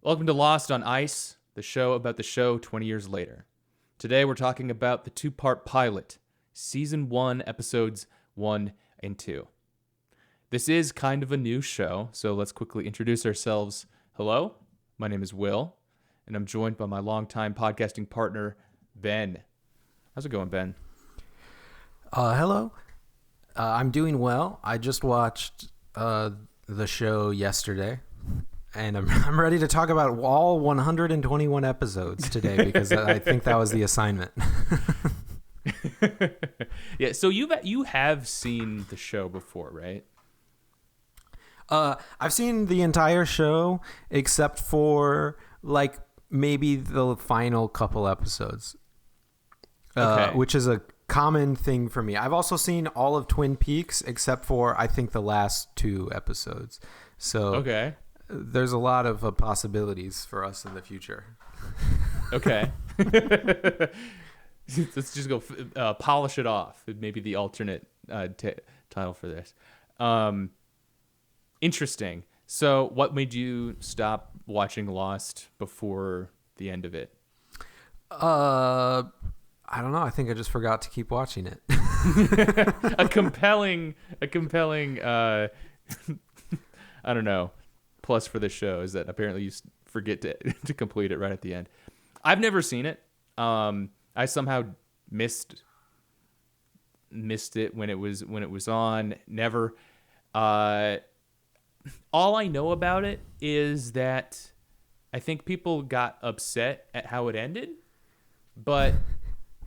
Welcome to Lost on Ice, the show about the show 20 years later. Today we're talking about the two-part pilot, Season 1, Episodes 1 and 2. This is kind of a new show, so let's quickly introduce ourselves. Hello, my name is Will, and I'm joined by my longtime podcasting partner, Ben. How's it going, Ben? Hello. I'm doing well. I just watched the show yesterday. And I'm ready to talk about all 121 episodes today because I think that was the assignment. Yeah, so you have seen the show before, right? I've seen the entire show except for like maybe the final couple episodes, which is a common thing for me. I've also seen all of Twin Peaks except for I think the last 2 episodes. So okay. There's a lot of possibilities for us in the future. Okay. Let's just go polish it off. Maybe the alternate title for this. Interesting. So what made you stop watching Lost before the end of it? I don't know. I think I just forgot to keep watching it. a compelling I don't know, plus for the show is that apparently you forget to complete it right at the end. I've never seen it. I somehow missed it when it was on. Never. All I know about it is that I think people got upset at how it ended, but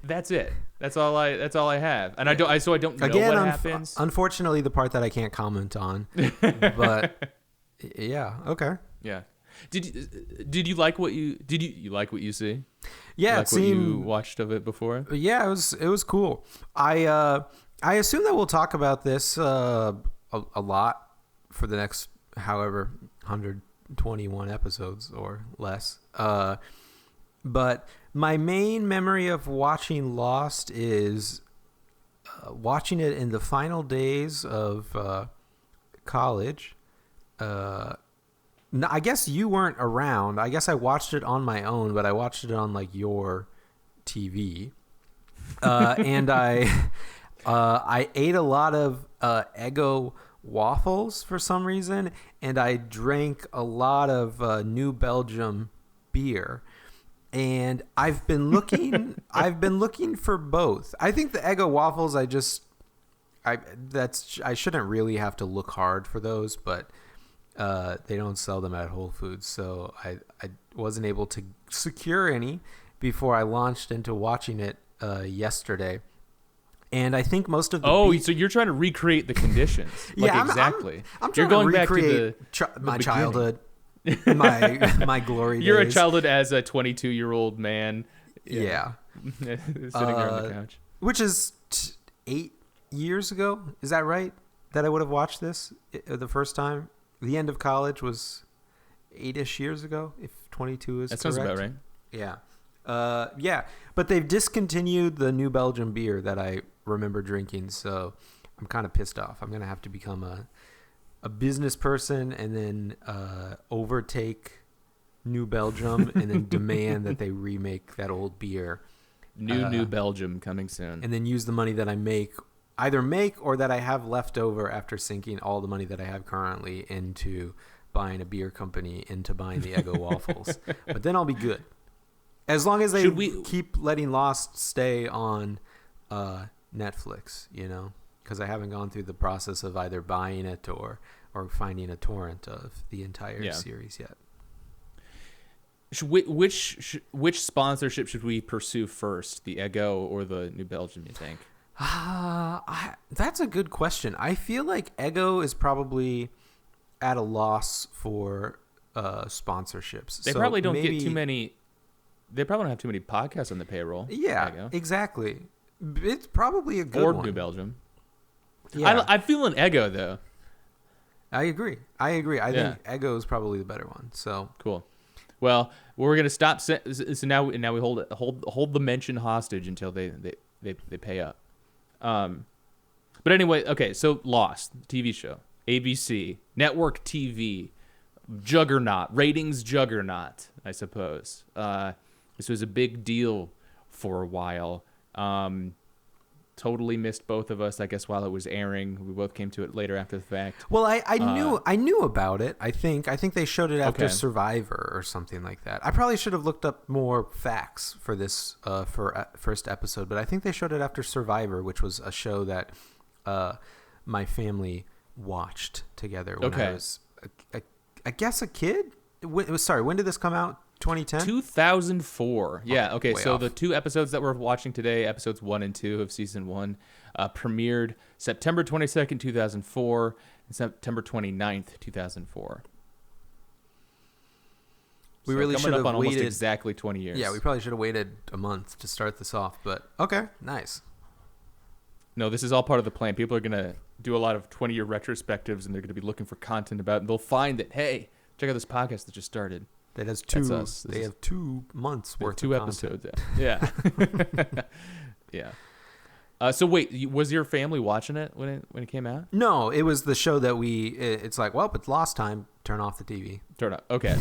that's it. That's all I have, and I don't know what happens. Unfortunately, the part that I can't comment on, but. Yeah. Okay. Yeah. Did you like what you like what you see? Yeah, what you watched of it before? Yeah, it was cool. I assume that we'll talk about this a lot for the next however 121 episodes or less. But my main memory of watching Lost is watching it in the final days of college. No, I guess you weren't around. I guess I watched it on my own, but I watched it on like your TV. And I ate a lot of Eggo waffles for some reason, and I drank a lot of New Belgium beer. And I've been looking for both. I think the Eggo waffles I shouldn't really have to look hard for those, but they don't sell them at Whole Foods, so I wasn't able to secure any before I launched into watching it yesterday. And I think most of the so you're trying to recreate the conditions. Yeah, exactly. I'm trying to recreate my childhood, my glory days. You're a childhood as a 22-year-old man. Yeah. Sitting there on the couch. Which is 8 years ago. Is that right? That I would have watched this the first time? The end of college was 8-ish years ago, if 22 is correct. That sounds about right. Yeah. Yeah. But they've discontinued the New Belgium beer that I remember drinking, so I'm kind of pissed off. I'm going to have to become a business person and then overtake New Belgium and then demand that they remake that old beer. New Belgium coming soon. And then use the money that I either make or that I have left over after sinking all the money that I have currently into buying a beer company, into buying the Eggo waffles. But then I'll be good. As long as they keep letting Lost stay on Netflix, because I haven't gone through the process of either buying it or finding a torrent of the entire series yet. Which sponsorship should we pursue first, the Eggo or the New Belgium, you think? That's a good question. I feel like Eggo is probably at a loss for sponsorships. They So probably don't maybe, get too many. They probably don't have too many podcasts on the payroll. Yeah, exactly. It's probably a good or one. New Belgium. Yeah, I feel an Ego though. I agree. I think Ego is probably the better one. So Cool. Well, we're gonna stop. So now we hold the mention hostage until they pay up. But anyway, okay. So Lost TV show, ABC network TV, juggernaut ratings juggernaut, I suppose. This was a big deal for a while. Totally missed both of us, I guess, while it was airing. We both came to it later after the fact. Well, I knew about it. I think they showed it after Okay. Survivor or something like that. I probably should have looked up more facts for this first episode, but I think they showed it after Survivor, which was a show that my family watched together when I was, I guess, a kid. Sorry, when did this come out? 2010? 2004. Yeah. Okay. way So off. the two episodes that we're watching today, episodes 1 and 2 of season 1, premiered September 22nd, 2004, and September 29th, 2004. We So really coming should up have on almost waited. exactly 20 years. Yeah, we probably should have waited a month to start this off, but okay, nice. No, this is all part of the plan. People are gonna do a lot of 20-year retrospectives, and they're gonna be looking for content about it. And they'll find that, hey, check out this podcast that just started. That has That's us. They have 2 months We have worth 2 of content. episodes. Yeah. Yeah. So wait, was your family watching it when it came out? No, it was the show that it's like, well, it's Lost time. Turn off the TV. Turn up. Okay.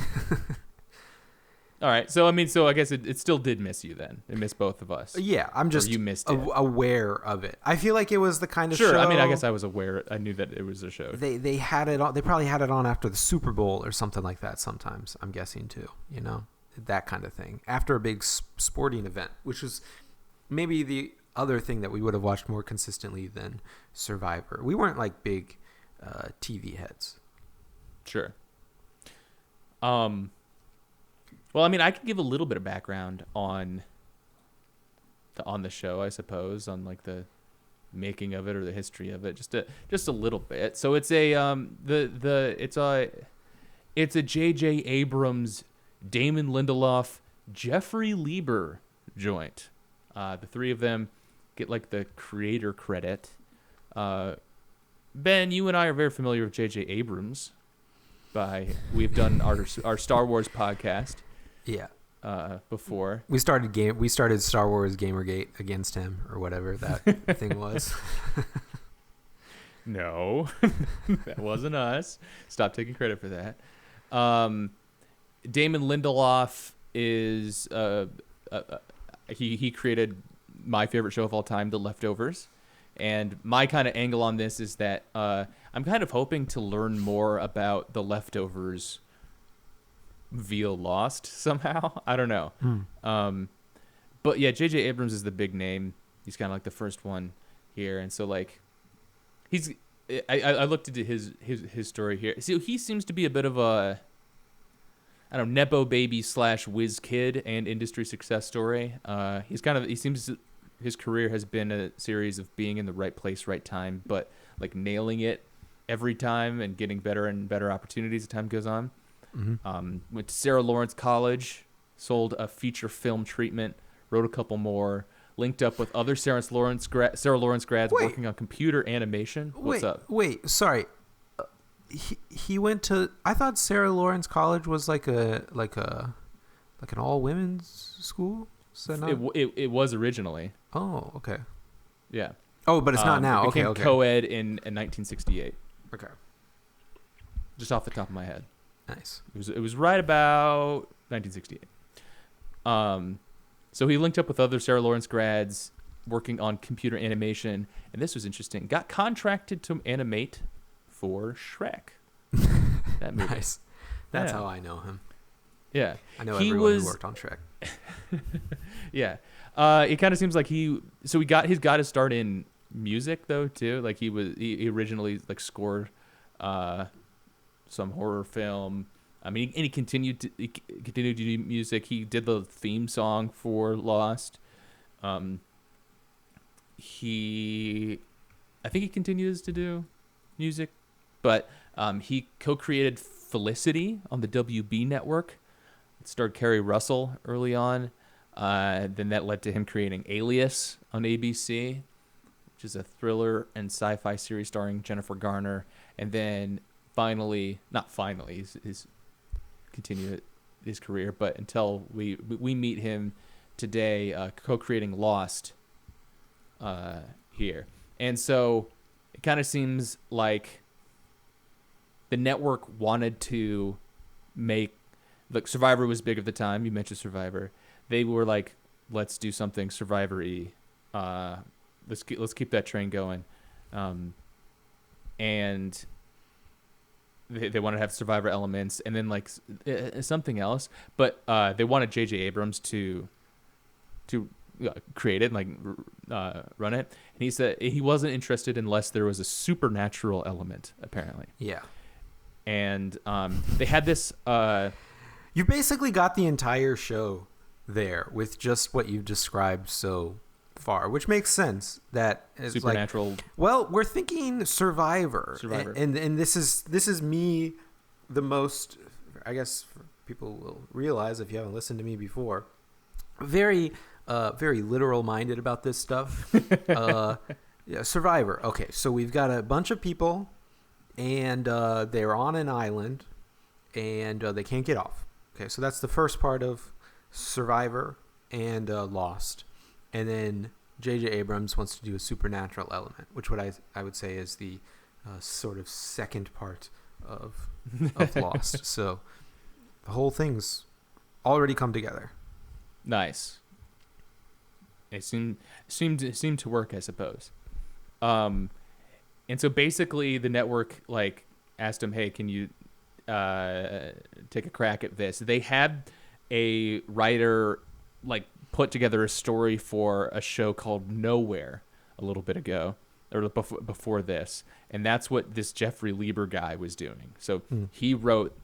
All right. So I guess it still did miss you then. It missed both of us. Yeah, I'm just you missed it. aware of it. I feel like it was the kind of Sure. show. I mean, I guess I was aware. I knew that it was a show. They had it on. They probably had it on after the Super Bowl or something like that. Sometimes I'm guessing too. That kind of thing after a big sporting event, which was maybe the other thing that we would have watched more consistently than Survivor. We weren't like big TV heads. Sure. Well, I mean, I can give a little bit of background on the show, I suppose, on like the making of it or the history of it, just a little bit. So it's it's a J.J. Abrams, Damon Lindelof, Jeffrey Lieber joint. The three of them get like the creator credit. Ben, you and I are very familiar with J.J. Abrams. We've done our Star Wars podcast. Yeah. Before we started Star Wars Gamergate against him or whatever that thing was. No, that wasn't us. Stop taking credit for that. Damon Lindelof is he created my favorite show of all time, The Leftovers. And my kind of angle on this is that I'm kind of hoping to learn more about The Leftovers via Lost somehow. I don't know. But yeah, J.J. Abrams is the big name. He's kind of like the first one here. And so like I looked into his story here. So he seems to be a bit of a, I don't know, nepo baby / whiz kid and industry success story. His career has been a series of being in the right place, right time, but like nailing it every time and getting better and better opportunities as time goes on. Mm-hmm. Went to Sarah Lawrence College, sold a feature film treatment, wrote a couple more, linked up with other Sarah Lawrence grads working on computer animation. What's up? Wait, sorry. He went to. I thought Sarah Lawrence College was like an all women's school. It was originally. Oh, okay. Yeah. Oh, but it's not now. It became okay. co-ed in 1968. Okay. Just off the top of my head. Nice. It was right about 1968. So he linked up with other Sarah Lawrence grads working on computer animation, and this was interesting. Got contracted to animate for Shrek. That movie. Nice. That's how I know him. Yeah. I know everyone who worked on Shrek. Yeah. It kind of seems like he got his start in music though too. Like he originally like scored some horror film. I mean, and he continued to do music. He did the theme song for Lost. I think he continues to do music, but he co-created Felicity on the WB network. It starred Kerry Russell early on. Then that led to him creating Alias on ABC, which is a thriller and sci-fi series starring Jennifer Garner. And then he's continued his career, but until we meet him today, co-creating Lost here. And so it kind of seems like the network wanted to make, like, Survivor was big at the time. You mentioned Survivor. They were like, let's do something Survivor-y. Let's keep that train going. And they wanted to have Survivor elements, and then like something else. But they wanted J.J. Abrams to create it and run it. And he said he wasn't interested unless there was a supernatural element, apparently. Yeah. And they had this. You basically got the entire show there with just what you've described so far, which makes sense. That is supernatural. Like, well, we're thinking Survivor, and this is me, the most, I guess people will realize if you haven't listened to me before, very literal minded about this stuff. Yeah, Survivor. Okay, so we've got a bunch of people, and they're on an island, and they can't get off. Okay, so that's the first part of Survivor and Lost. And then J.J. Abrams wants to do a supernatural element, which I would say is the sort of second part of Lost. So the whole thing's already come together. Nice. It seemed to work, I suppose. And so basically the network like asked him, hey, can you take a crack at this? They had a writer like put together a story for a show called Nowhere a little bit ago, or before this, and that's what this Jeffrey Lieber guy was doing. So he wrote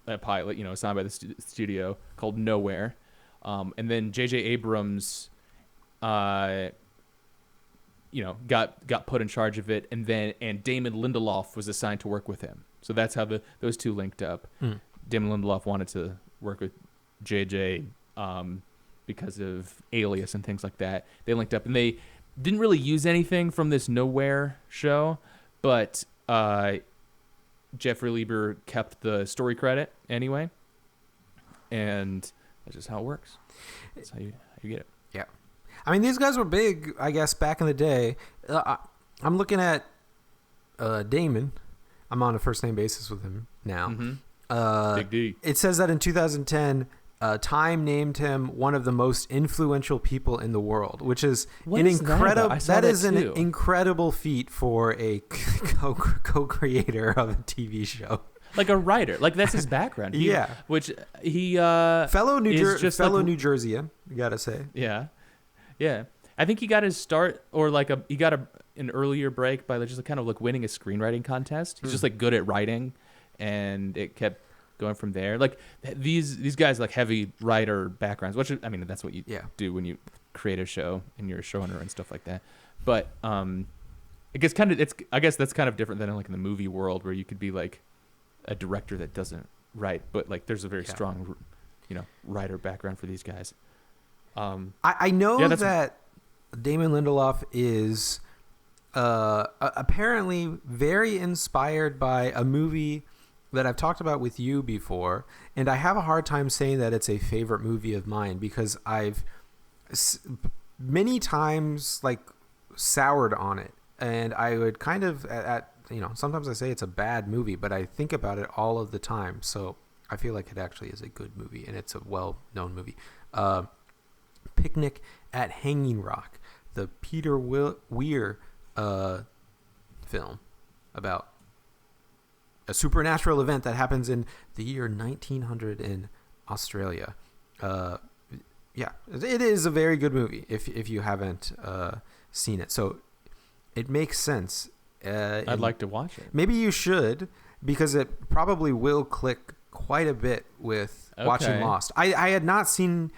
a pilot, assigned by the studio called Nowhere, and then J.J. Abrams, got put in charge of it, and Damon Lindelof was assigned to work with him. So that's how those two linked up. Damon Lindelof wanted to work with J.J. Because of Alias and things like that. They linked up, and they didn't really use anything from this Nowhere show, but Jeffrey Lieber kept the story credit anyway, and that's just how it works. That's how you get it. Yeah. I mean, these guys were big, I guess, back in the day. I'm looking at Damon. I'm on a first-name basis with him now. Mm-hmm. Big D. It says that in 2010... Time named him one of the most influential people in the world, which is an incredible. That is an incredible feat for a co-creator of a TV show. Like a writer, like that's his background. Which he fellow New Jerseyan, you gotta say. Yeah. I think he got his start, or he got an earlier break by just kind of like winning a screenwriting contest. He's just like good at writing, and it kept going from there. Like these guys like heavy writer backgrounds, which I mean that's what you do when you create a show and you're a showrunner and stuff like that. But I guess that's kind of different than like in the movie world where you could be like a director that doesn't write, but like there's a very strong writer background for these guys. I know that Damon Lindelof is apparently very inspired by a movie that I've talked about with you before, and I have a hard time saying that it's a favorite movie of mine because I've many times like soured on it, and I would kind of sometimes I say it's a bad movie, but I think about it all of the time, so I feel like it actually is a good movie, and it's a well-known movie. Picnic at Hanging Rock, the Peter Weir film about a supernatural event that happens in the year 1900 in Australia. It is a very good movie if you haven't seen it. So it makes sense. I'd like to watch it. Maybe you should, because it probably will click quite a bit with watching Lost. I had not seen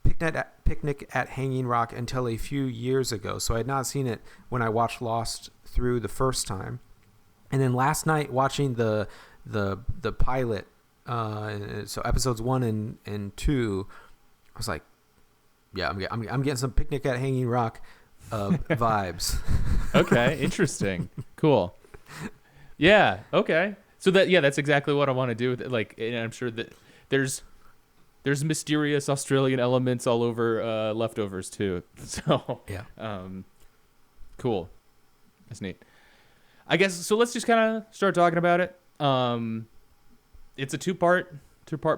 Picnic at Hanging Rock until a few years ago, so I had not seen it when I watched Lost through the first time. And then last night, watching the the pilot, so episodes 1 and 2, I was like, yeah, I'm getting some Picnic at Hanging Rock vibes. Okay, interesting. Cool. Yeah, okay. So that's exactly what I want to do with it. Like, and I'm sure that there's mysterious Australian elements all over Leftovers too. So yeah. Cool. That's neat. I guess so. Let's just kind of start talking about it. It's a two-part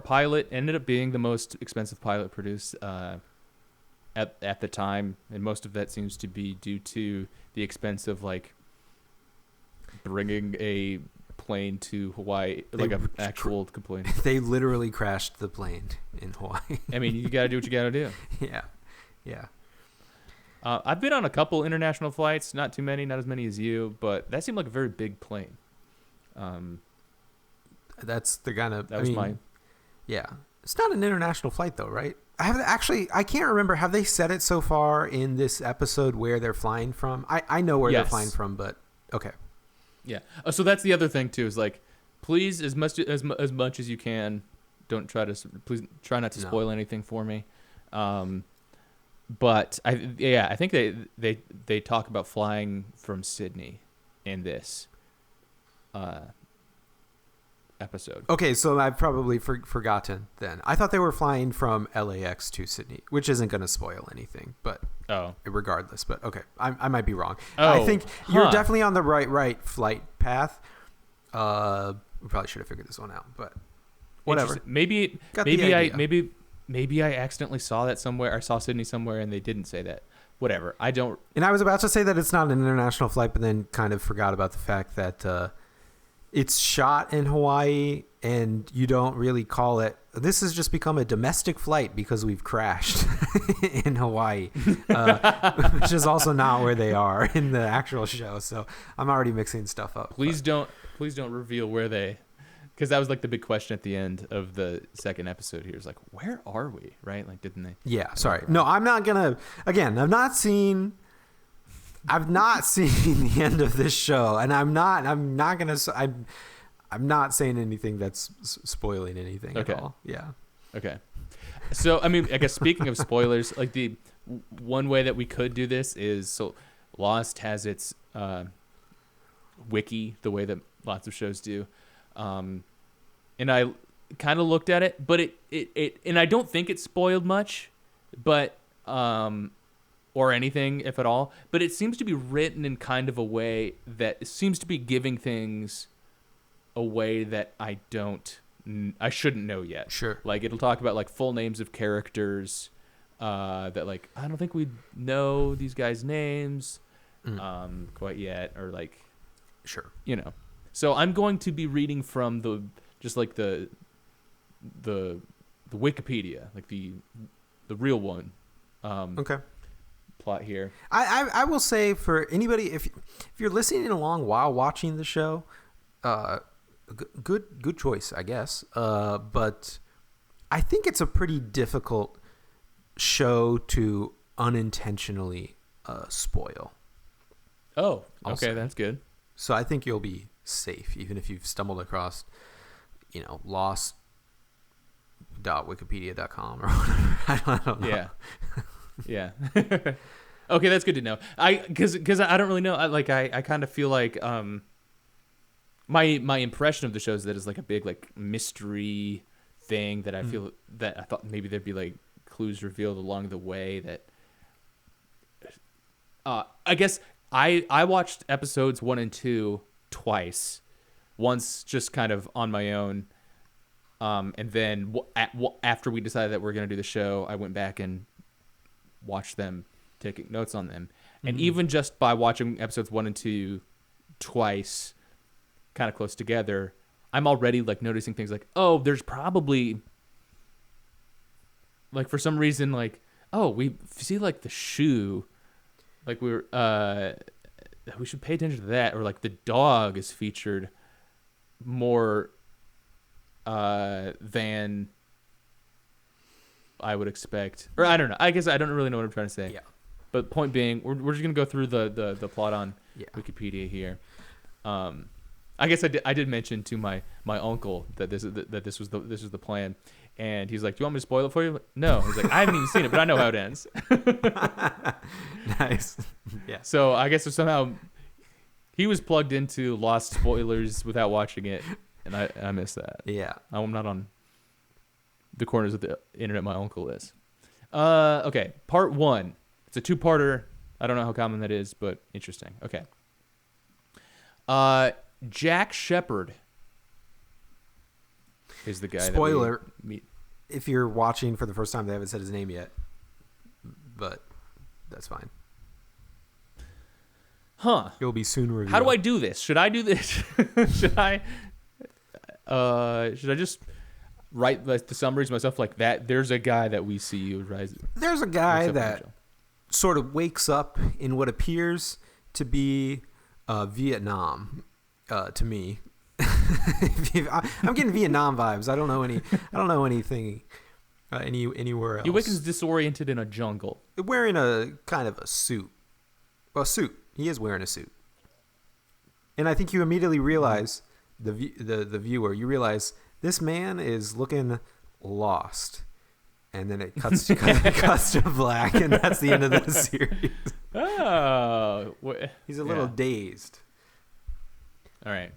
pilot. Ended up being the most expensive pilot produced at the time, and most of that seems to be due to the expense of like bringing a plane to Hawaii, like an actual plane. They literally crashed the plane in Hawaii. I mean, you got to do what you got to do. Yeah. I've been on a couple international flights, not too many, not as many as you, but that seemed like a very big plane. That's the kind of. That was mine. Yeah, it's not an international flight though, right? I can't remember. Have they said it so far in this episode where they're flying from? I know where they're flying from, but okay. Yeah. So that's the other thing too. Is like, please, as much as you can, please try not to spoil anything for me. But I think they talk about flying from Sydney in this episode. Okay, so I've probably forgotten then. I thought they were flying from LAX to Sydney, which isn't going to spoil anything, but regardless. But okay, I might be wrong. I think you're definitely on the right flight path. We probably should have figured this one out, but whatever. Maybe I accidentally saw that somewhere. I saw Sydney somewhere, and they didn't say that. Whatever. I don't. And I was about to say that it's not an international flight, but then kind of forgot about the fact that it's shot in Hawaii, and you don't really call it. This has just become a domestic flight because we've crashed in Hawaii, which is also not where they are in the actual show. So I'm already mixing stuff up. Please don't reveal where they. Because that was like the big question at the end of the second episode here. Is like, where are we? Right? Like, didn't they? Yeah. Sorry. No, I'm not gonna. Again, I've not seen the end of this show, and I'm not saying anything that's spoiling anything at all. Yeah. Okay. So, I mean, I guess speaking of spoilers, like the one way that we could do this is, so Lost has its wiki, the way that lots of shows do. And I kind of looked at it, but it and I don't think it spoiled much, but or anything, if at all, but it seems to be written in kind of a way that seems to be giving things away that I shouldn't know yet. Sure. Like, it'll talk about like full names of characters that like, I don't think we know these guys' names quite yet, or like, sure, you know. So I'm going to be reading from the Wikipedia, like the real one. Okay. Plot here. I will say, for anybody, if you're listening along while watching the show, good choice, I guess. But I think it's a pretty difficult show to unintentionally spoil. Oh, okay, also. That's good. So I think you'll be safe, even if you've stumbled across, lost.wikipedia.com or whatever. I don't know. Yeah. Okay, that's good to know. Because I don't really know. I kind of feel like my impression of the show is that it's like a big like mystery thing that I feel that I thought maybe there'd be like clues revealed along the way that. I guess I watched episodes 1 and 2 twice, once just kind of on my own, and then after we decided that we're going to do the show, I went back and watched them, taking notes on them. And even just by watching episodes 1 and 2 twice, kind of close together, I'm already like noticing things like, oh, there's probably like, for some reason, like, oh, we see like the shoe, like we should pay attention to that, or like the dog is featured more than I would expect, or I don't know. I guess I don't really know what I'm trying to say. Yeah. But point being, we're just gonna go through the plot on Wikipedia here. I guess I did mention to my uncle that this was the plan, and he's like, "Do you want me to spoil it for you?" No. He's like, "I haven't even seen it, but I know how it ends." Nice. Yeah. So I guess somehow he was plugged into Lost spoilers without watching it, and I missed that. Yeah. I'm not on the corners of the internet my uncle is. Okay, part 1. It's a 2-parter. I don't know how common that is, but interesting. Okay. Jack Shephard is the guy. Spoiler. That we meet. If you're watching for the first time, they haven't said his name yet, but that's fine. Huh. It'll be soon revealed. How do I do this? Should I do this? Should I just write the summaries myself like that? There's a guy that we see you rise. There's a guy that sort of wakes up in what appears to be Vietnam to me. I'm getting Vietnam vibes. I don't know anything anywhere else. He wakens disoriented in a jungle, wearing a kind of a suit. Well, suit. He is wearing a suit, and I think you immediately realize the viewer. You realize this man is looking lost, and then it cuts to black, and that's the end of the series. Oh, he's a little dazed. All right.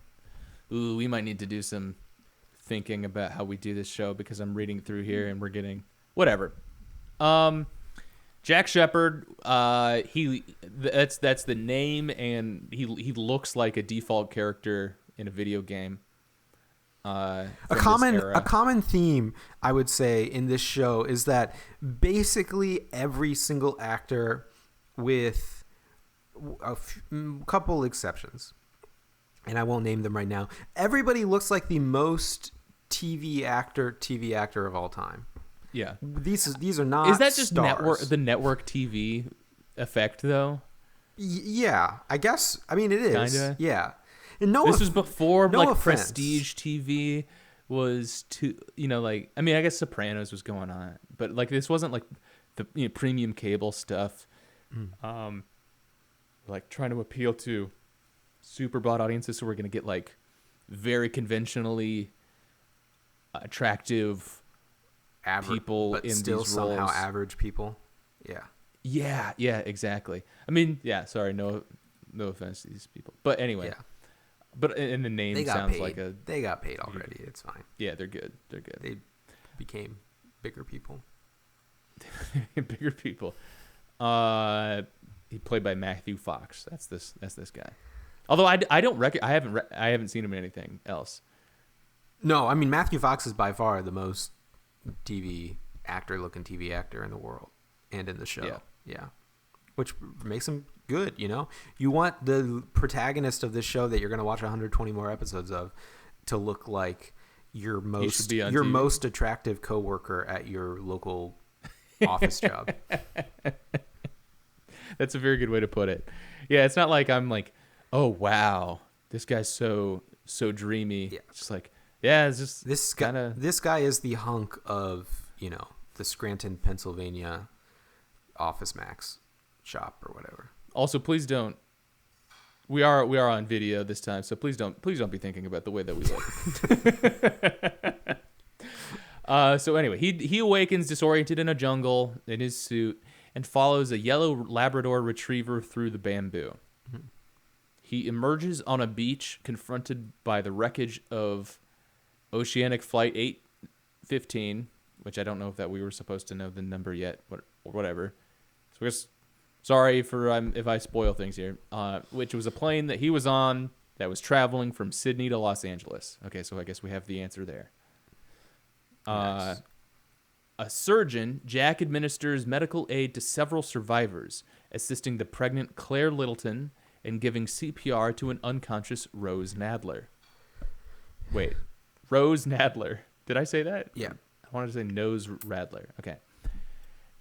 Ooh, we might need to do some thinking about how we do this show because I'm reading through here and we're getting whatever. Jack Shephard, that's the name, and he looks like a default character in a video game. A common theme, I would say, in this show is that basically every single actor, with a couple exceptions, and I won't name them right now, everybody looks like the most TV actor of all time. Yeah, these are not. Is that just stars. the network TV effect though? Yeah, I guess. I mean, it is. Kinda. Yeah. And this was before no like offense. prestige TV was too. Like, I mean, I guess Sopranos was going on, but like this wasn't like the premium cable stuff. Like trying to appeal to super broad audiences, so we're gonna get like very conventionally attractive people but in still these somehow roles. Average people. Yeah, exactly. I mean, yeah, sorry, no offense to these people, but anyway. Yeah. But in the name sounds paid. like they got paid already. It's fine. Yeah, they're good. They became bigger people. Bigger people. He played by Matthew Fox. That's this guy. Although I haven't seen him in anything else. No, I mean Matthew Fox is by far the most looking TV actor in the world and in the show. Yeah. Which makes him good, You want the protagonist of this show that you're going to watch 120 more episodes of to look like your most attractive coworker at your local office job. That's a very good way to put it. Yeah, it's not like I'm like, "Oh, wow. This guy's so dreamy." Yeah. It's just like, yeah, it's just this guy is the hunk of, the Scranton, Pennsylvania Office Max shop or whatever. Also, please don't. We are on video this time, so please don't be thinking about the way that we look. So anyway, he awakens disoriented in a jungle in his suit and follows a yellow Labrador retriever through the bamboo. Mm-hmm. He emerges on a beach confronted by the wreckage of Oceanic Flight 815, which I don't know if that we were supposed to know the number yet, or whatever. So I guess, sorry if I spoil things here, which was a plane that he was on that was traveling from Sydney to Los Angeles. Okay, so I guess we have the answer there. Nice. A surgeon, Jack administers medical aid to several survivors, assisting the pregnant Claire Littleton and giving CPR to an unconscious Rose Nadler. Wait, Rose Nadler. Did I say that? Yeah. I wanted to say Nose Radler. Okay.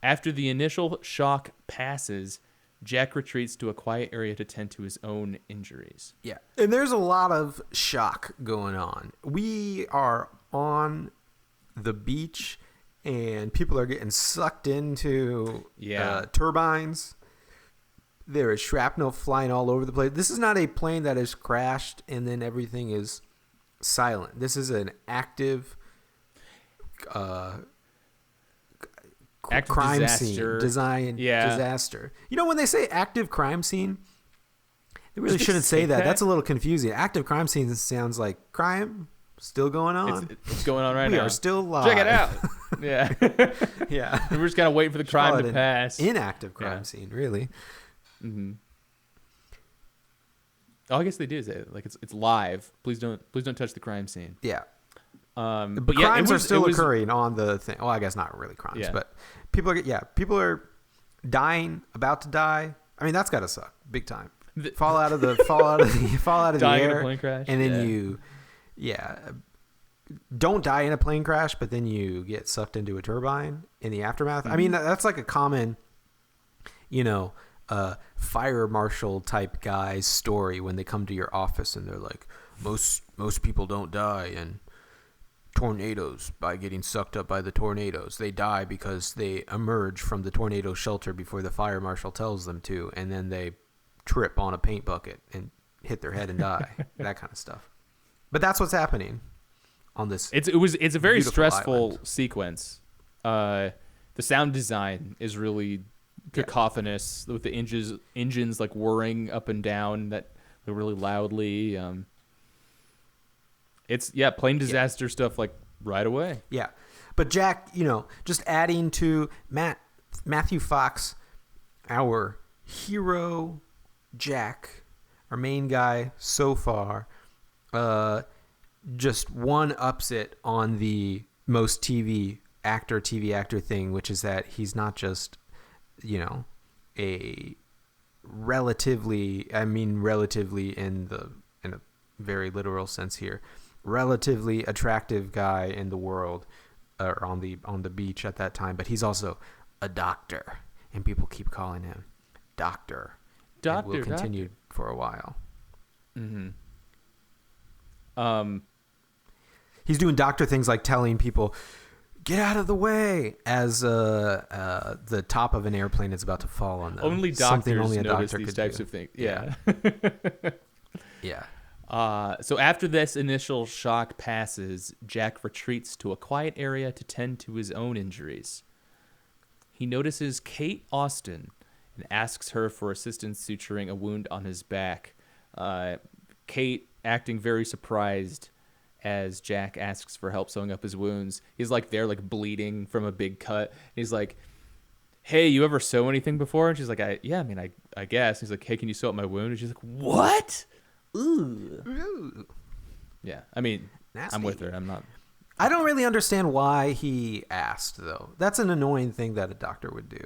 After the initial shock passes, Jack retreats to a quiet area to tend to his own injuries. Yeah. And there's a lot of shock going on. We are on the beach and people are getting sucked into turbines. There is shrapnel flying all over the place. This is not a plane that has crashed and then everything is silent. This is an active crime disaster. scene, disaster. You know, when they say active crime scene, they really shouldn't say that. That's a little confusing. Active crime scene sounds like crime still going on. It's going on right now. We are still live. Check it out. Yeah. Yeah. We're just kind of waiting for the crime to pass. Inactive crime scene, really. Mm-hmm. Oh, I guess they do say it. Like it's live. Please don't touch the crime scene. Yeah. But crimes are still occurring on the thing. Well, I guess not really crimes, but people are dying, about to die. I mean, that's got to suck big time. Fall out of the dying air in a plane crash, and then don't die in a plane crash, but then you get sucked into a turbine in the aftermath. Mm-hmm. I mean, that's like a common, fire marshal type guy's story when they come to your office and they're like, most people don't die in tornadoes by getting sucked up by the tornadoes. They die because they emerge from the tornado shelter before the fire marshal tells them to, and then they trip on a paint bucket and hit their head and die. That kind of stuff. But that's what's happening on this. It's a very stressful island. Sequence. The sound design is really cacophonous with the engines like whirring up and down that really loudly. It's plane disaster stuff like right away. Yeah. But Jack, just adding to Matthew Fox, our hero Jack, our main guy so far, just one-ups it on the most TV actor thing, which is that he's not just, a relatively in a very literal sense here, relatively attractive guy in the world, or on the beach at that time, but he's also a doctor, and people keep calling him Doctor. And will continue for a while. Mm-hmm. He's doing doctor things like telling people, "Get out of the way," as the top of an airplane is about to fall on them. Only doctors notice these types of things. Yeah. Yeah. So after this initial shock passes, Jack retreats to a quiet area to tend to his own injuries. He notices Kate Austin and asks her for assistance suturing a wound on his back. Kate acting very surprised as Jack asks for help sewing up his wounds. He's like there, like bleeding from a big cut. He's like, "Hey, you ever sew anything before?" And she's like, I guess. He's like, "Hey, can you sew up my wound?" And she's like, "What? Ooh." Yeah, I mean, nasty. I'm with her. I'm not. I don't really understand why he asked, though. That's an annoying thing that a doctor would do.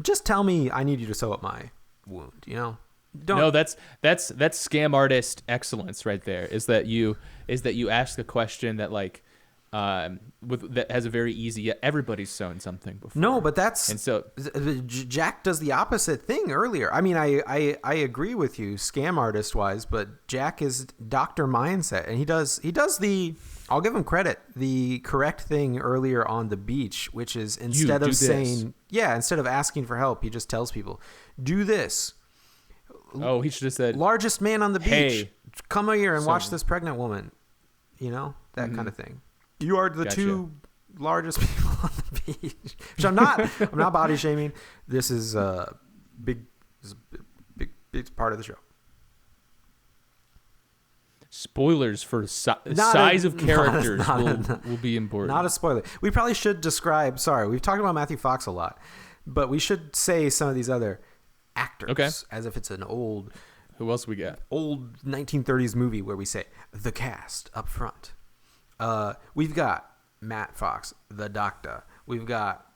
Just tell me I need you to sew up my wound, No, that's scam artist excellence right there. Is that you ask a question that like that has a very easy, everybody's sewn something before. No, but and so Jack does the opposite thing earlier. I mean, I agree with you scam artist wise, but Jack is doctor mindset, and he does the, I'll give him credit, the correct thing earlier on the beach, which is instead of asking for help, he just tells people, "Do this." Oh, he should have said, "Largest man on the beach, hey, come here and watch this pregnant woman." That kind of thing. You are the two largest people on the beach. Which I'm not body shaming. This is a big part of the show. Spoilers for size of characters will be important. Not a spoiler. We probably should describe. Sorry, we've talked about Matthew Fox a lot, but we should say some of these other actors as if it's an old. Who else we got? Old 1930s movie where we say the cast up front. We've got Matt Fox, the doctor. We've got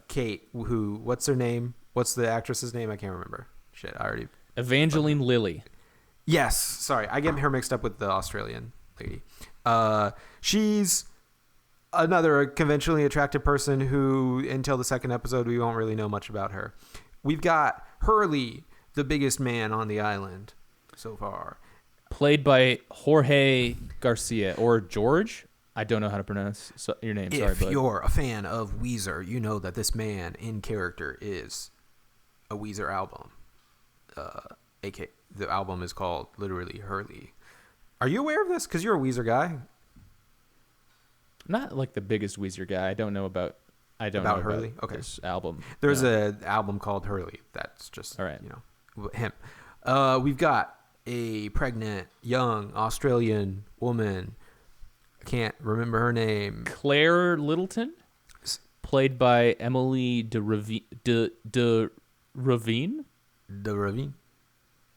Kate, who, what's her name? What's the actress's name? I can't remember. Shit, I already. Evangeline Lilly. Yes, sorry, I get her mixed up with the Australian lady. She's another conventionally attractive person who, until the second episode, we won't really know much about her. We've got Hurley, the biggest man on the island so far. Played by Jorge Garcia, or George. I don't know how to pronounce your name. Sorry, if you're a fan of Weezer, you know that this man in character is a Weezer album. AK. The album is called literally Hurley. Are you aware of this? Because you're a Weezer guy. Not like the biggest Weezer guy. I don't know about Hurley. Okay, this album. there's an album called Hurley. That's just all right. Him. We've got a pregnant young Australian woman. I can't remember her name. Claire Littleton, played by Emily de Ravine. De Ravine.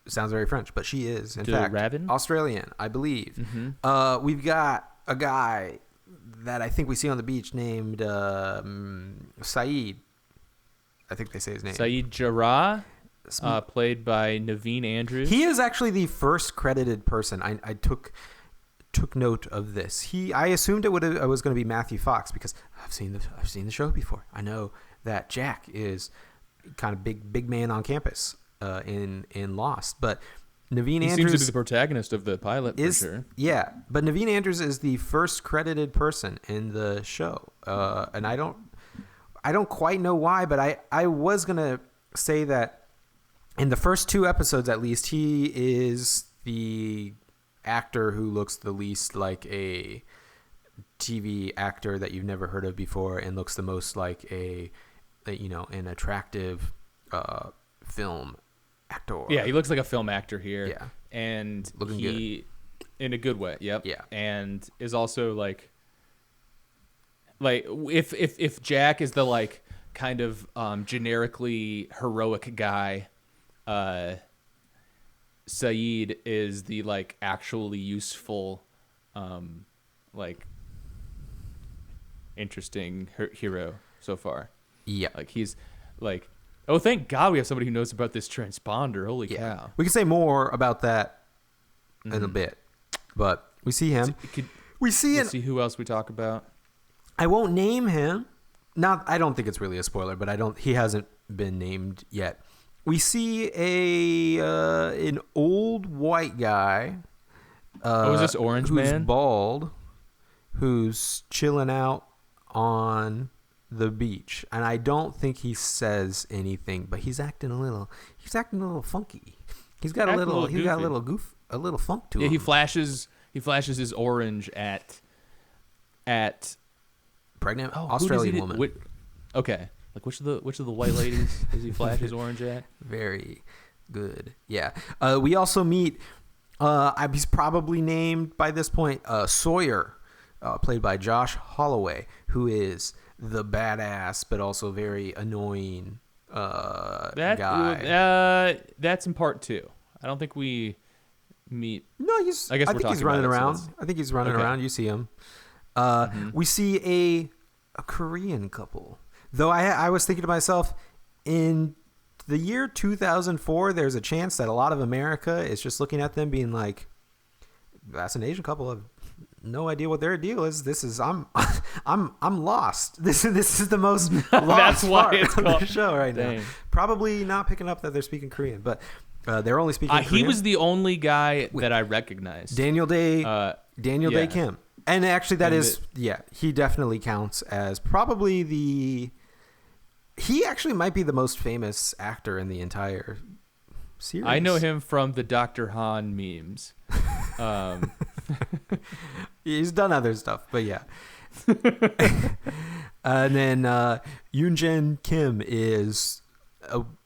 Sounds very French, but she is, in fact, Ravin? Australian, I believe. Mm-hmm. We've got a guy that I think we see on the beach named Saeed. I think they say his name. Saeed Jarrah, played by Naveen Andrews. He is actually the first credited person. I took note of this. I assumed it was going to be Matthew Fox because I've seen the show before. I know that Jack is kind of big man on campus in Lost, but Naveen Andrews seems to be the protagonist of the pilot for sure. Yeah, but Naveen Andrews is the first credited person in the show, and I don't quite know why, but I was gonna say that in the first 2 episodes at least, he is the actor who looks the least like a TV actor that you've never heard of before, and looks the most like an attractive film actor. Yeah, he looks like a film actor here. Yeah. And looking good. In a good way. Yep. Yeah. And is also like if Jack is the like kind of generically heroic guy, Saeed is the like actually useful like interesting hero so far. Yeah. Like he's like, oh, thank God we have somebody who knows about this transponder. Holy cow. We can say more about that in a bit, but we see him. Let's see who else we talk about. I won't name him. I don't think it's really a spoiler, but he hasn't been named yet. We see an old white guy. Is this Orange who's Man? Bald, who's chilling out on the beach, and I don't think he says anything, but he's acting a little funky. He's got a little funk to him. Yeah, he flashes his orange at pregnant Australian woman. Okay, like which of the white ladies does he flash his orange at? Very good. Yeah. We also meet. He's probably named by this point Sawyer, played by Josh Holloway, who is the badass but also very annoying guy. That's in part 2. I don't think we meet. No, I think he's running around. I think he's running around. You see him. We see a Korean couple. Though I was thinking to myself, in the year 2004, there's a chance that a lot of America is just looking at them being like, that's an Asian couple. I've no idea what their deal is. I'm lost. This is the most lost that's why part it's of called the show right Dang. now. Probably not picking up that they're speaking Korean, but they're only speaking Korean. He was the only guy that I recognized. Daniel Day Kim. And actually he definitely counts as probably he actually might be the most famous actor in the entire series. I know him from the Dr. Han memes. He's done other stuff, but yeah. And then Yoonjin Kim is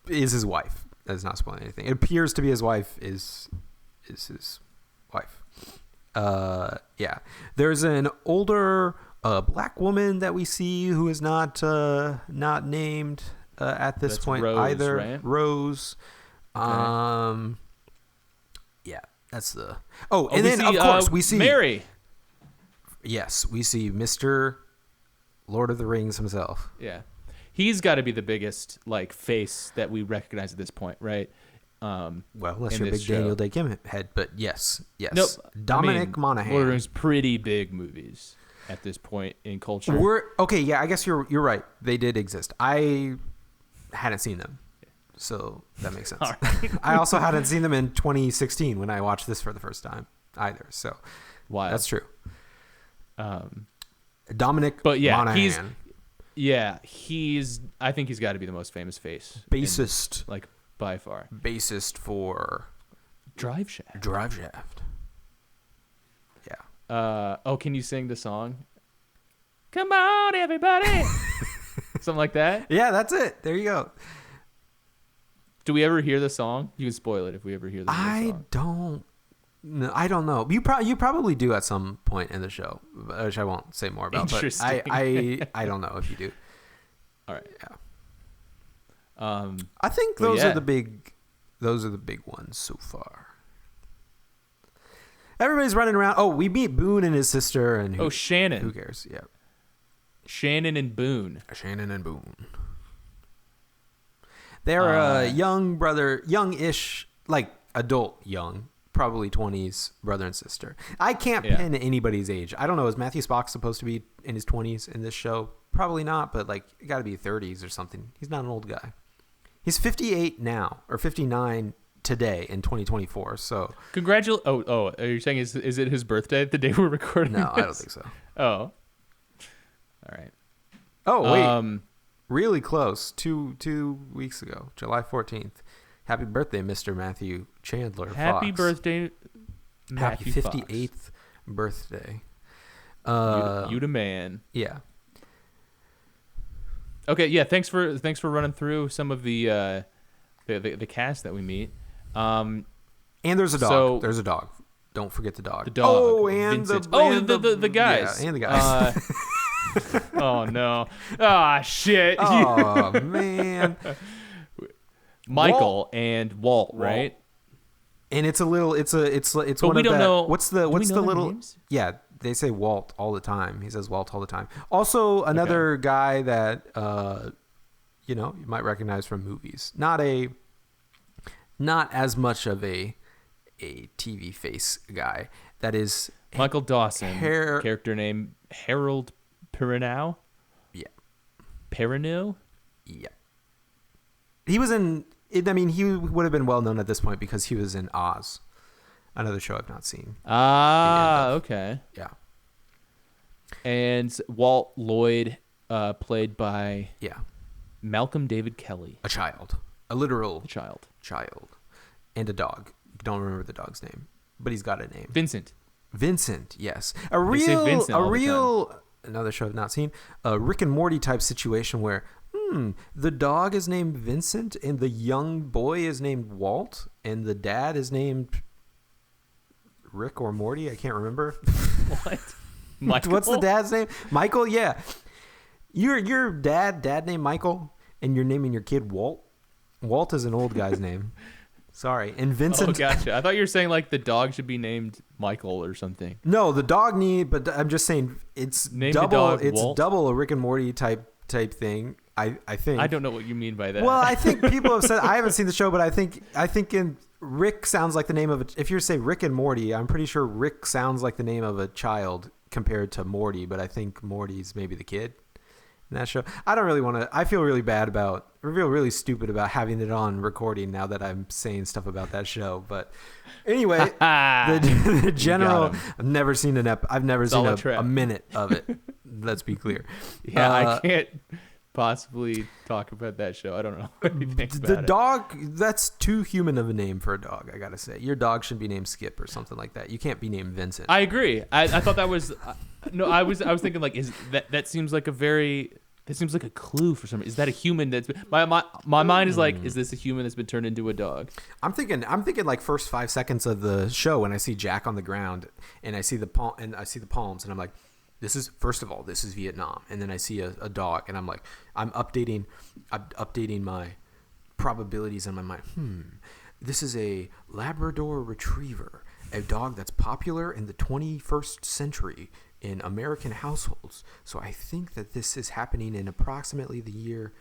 his wife. That's not spoiling anything. It appears to be his wife is his wife. Yeah. There's an older black woman that we see who is not named at this point Rose, either. right? Rose. Okay. Yeah, that's the. And then of course we see Mary. Yes, we see Mr. Lord of the Rings himself. Yeah, he's got to be the biggest like face that we recognize at this point, right? Well, unless you're a big Daniel Day Kim head, but yes. Nope. Dominic Monaghan. Lord of the Rings, pretty big movies at this point in culture. Yeah, I guess you're right. They did exist. I hadn't seen them, so that makes sense. Right. I also hadn't seen them in 2016 when I watched this for the first time either. So that's true. Dominic Monaghan. I think he's got to be the most famous face. Bassist. by far. Bassist for Drive Shaft. Drive Shaft. Yeah. Can you sing the song? Come on, everybody. Something like that. Yeah, that's it. There you go. Do we ever hear the song? You can spoil it if we ever hear the song. I don't know. You probably do at some point in the show, which I won't say more about. Interesting. But I don't know if you do. All right. Yeah. I think those are the big ones so far. Everybody's running around. Oh, we meet Boone and his sister and Shannon. Who cares? Yeah. Shannon and Boone. They're youngish, like adult young, probably 20s brother and sister. I can't pin anybody's age. I don't know. Is Matthew Spock supposed to be in his 20s in this show? Probably not, but like it got to be 30s or something. He's not an old guy. He's 58 now, or 59 today in 2024. So Congratulations. Oh, are you saying is it his birthday the day we're recording No, this? I don't think so. Oh. All right. Oh, wait. Really close. Two weeks ago, July 14th. Happy birthday, Mr. Matthew Chandler Fox. Happy birthday, Matthew Happy Fox. 58th birthday. You the man. Yeah. Okay, yeah, thanks for running through some of the cast that we meet. And there's a dog. So, there's a dog. Don't forget the dog. The dog. Oh, and Vincent. the guys. Yeah, and the guys. Oh no. Ah, shit. Oh man. Michael Walt. And Walt, right? And it's one we of don't that. know. What's the little? Names? Yeah, they say Walt all the time. He says Walt all the time. Also, another guy that you might recognize from movies. Not as much of a TV face guy. That is Michael Dawson. Character name Harold Perrineau. Yeah. Perrineau. Yeah. He was in. I mean, he would have been well known at this point because he was in Oz, another show I've not seen. Ah, okay. Yeah. And Walt Lloyd, played by Malcolm David Kelly. A child. A literal child. And a dog. Don't remember the dog's name, but he's got a name. Vincent, yes. Another show I've not seen. A Rick and Morty type situation where the dog is named Vincent and the young boy is named Walt and the dad is named Rick or Morty. I can't remember. What? Michael? What's the dad's name? Michael, yeah. Your dad named Michael and you're naming your kid Walt. Walt is an old guy's name. Sorry. And Vincent. Oh, gotcha. I thought you were saying like the dog should be named Michael or something. No, the dog but I'm just saying it's Name double. the dog It's Walt? double a Rick and Morty type thing. I think. I don't know what you mean by that. Well, I think people have said I haven't seen the show, but I think in Rick sounds like the name of if you say Rick and Morty, I'm pretty sure Rick sounds like the name of a child compared to Morty, but I think Morty's maybe the kid in that show. I don't really want to. I feel really really stupid about having it on recording now that I'm saying stuff about that show. But anyway, the general. I've never seen I've never seen a minute of it. Let's be clear. Yeah, I can't possibly talk about that show. I don't know anything about the it. dog, that's too human of a name for a dog, I gotta say. Your dog should be named Skip or something like that. You can't be named Vincent. I agree. I thought that was no. I was thinking like that seems like that seems like a clue for some. Is that a human that's been, my mind is like, is this a human that's been turned into a dog? I'm thinking like first 5 seconds of the show when I see Jack on the ground and I see the palms and I'm like, this is Vietnam. And then I see a dog and I'm like, I'm updating my probabilities in my mind. This is a Labrador Retriever, a dog that's popular in the 21st century in American households. So I think that this is happening in approximately the year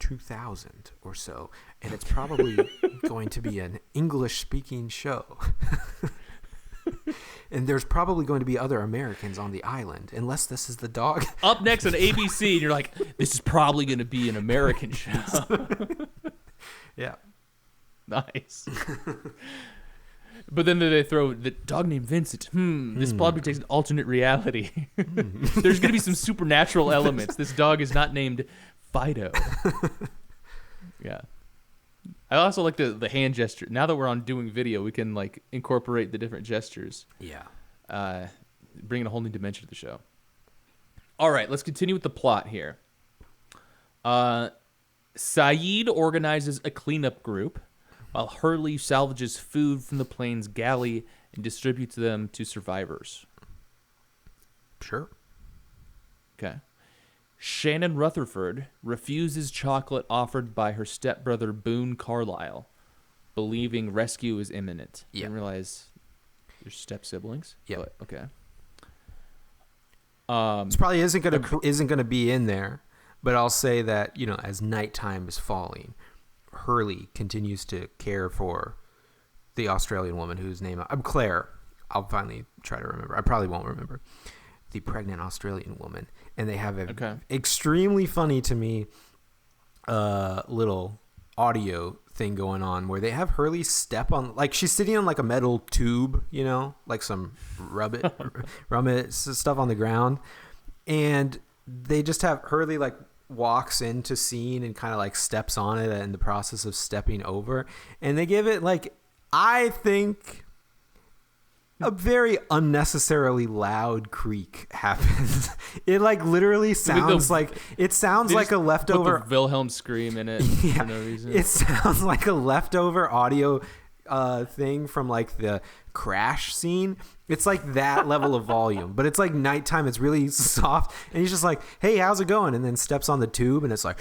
2000 or so. And it's probably going to be an English-speaking show. And there's probably going to be other Americans on the island, unless this is the dog. Up next on ABC, and you're like, this is probably going to be an American show. Yeah. Nice. But then they throw the dog named Vincent. This probably takes an alternate reality. There's going to be some supernatural elements. This dog is not named Fido. Yeah. I also like the hand gesture. Now that we're on doing video, we can like incorporate the different gestures. Yeah. Bringing a whole new dimension to the show. All right, let's continue with the plot here. Saeed organizes a cleanup group while Hurley salvages food from the plane's galley and distributes them to survivors. Sure. Okay. Shannon Rutherford refuses chocolate offered by her stepbrother Boone Carlyle, believing rescue is imminent. Yeah. Didn't realize you're step siblings. Yeah. But, okay. This probably isn't gonna be in there, but I'll say that, you know, as nighttime is falling, Hurley continues to care for the Australian woman whose name I'm Claire. I'll finally try to remember. I probably won't remember. The pregnant Australian woman, and they have a extremely funny to me little audio thing going on where they have Hurley step on, like she's sitting on like a metal tube, you know, like some rub it stuff on the ground, and they just have Hurley like walks into scene and kind of like steps on it in the process of stepping over, and they give it like, I think, a very unnecessarily loud creak happens. It like literally sounds like a leftover put the Wilhelm scream in it for no reason. It sounds like a leftover audio thing from like the crash scene. It's like that level of volume, but it's like nighttime. It's really soft, and he's just like, "Hey, how's it going?" And then steps on the tube, and it's like.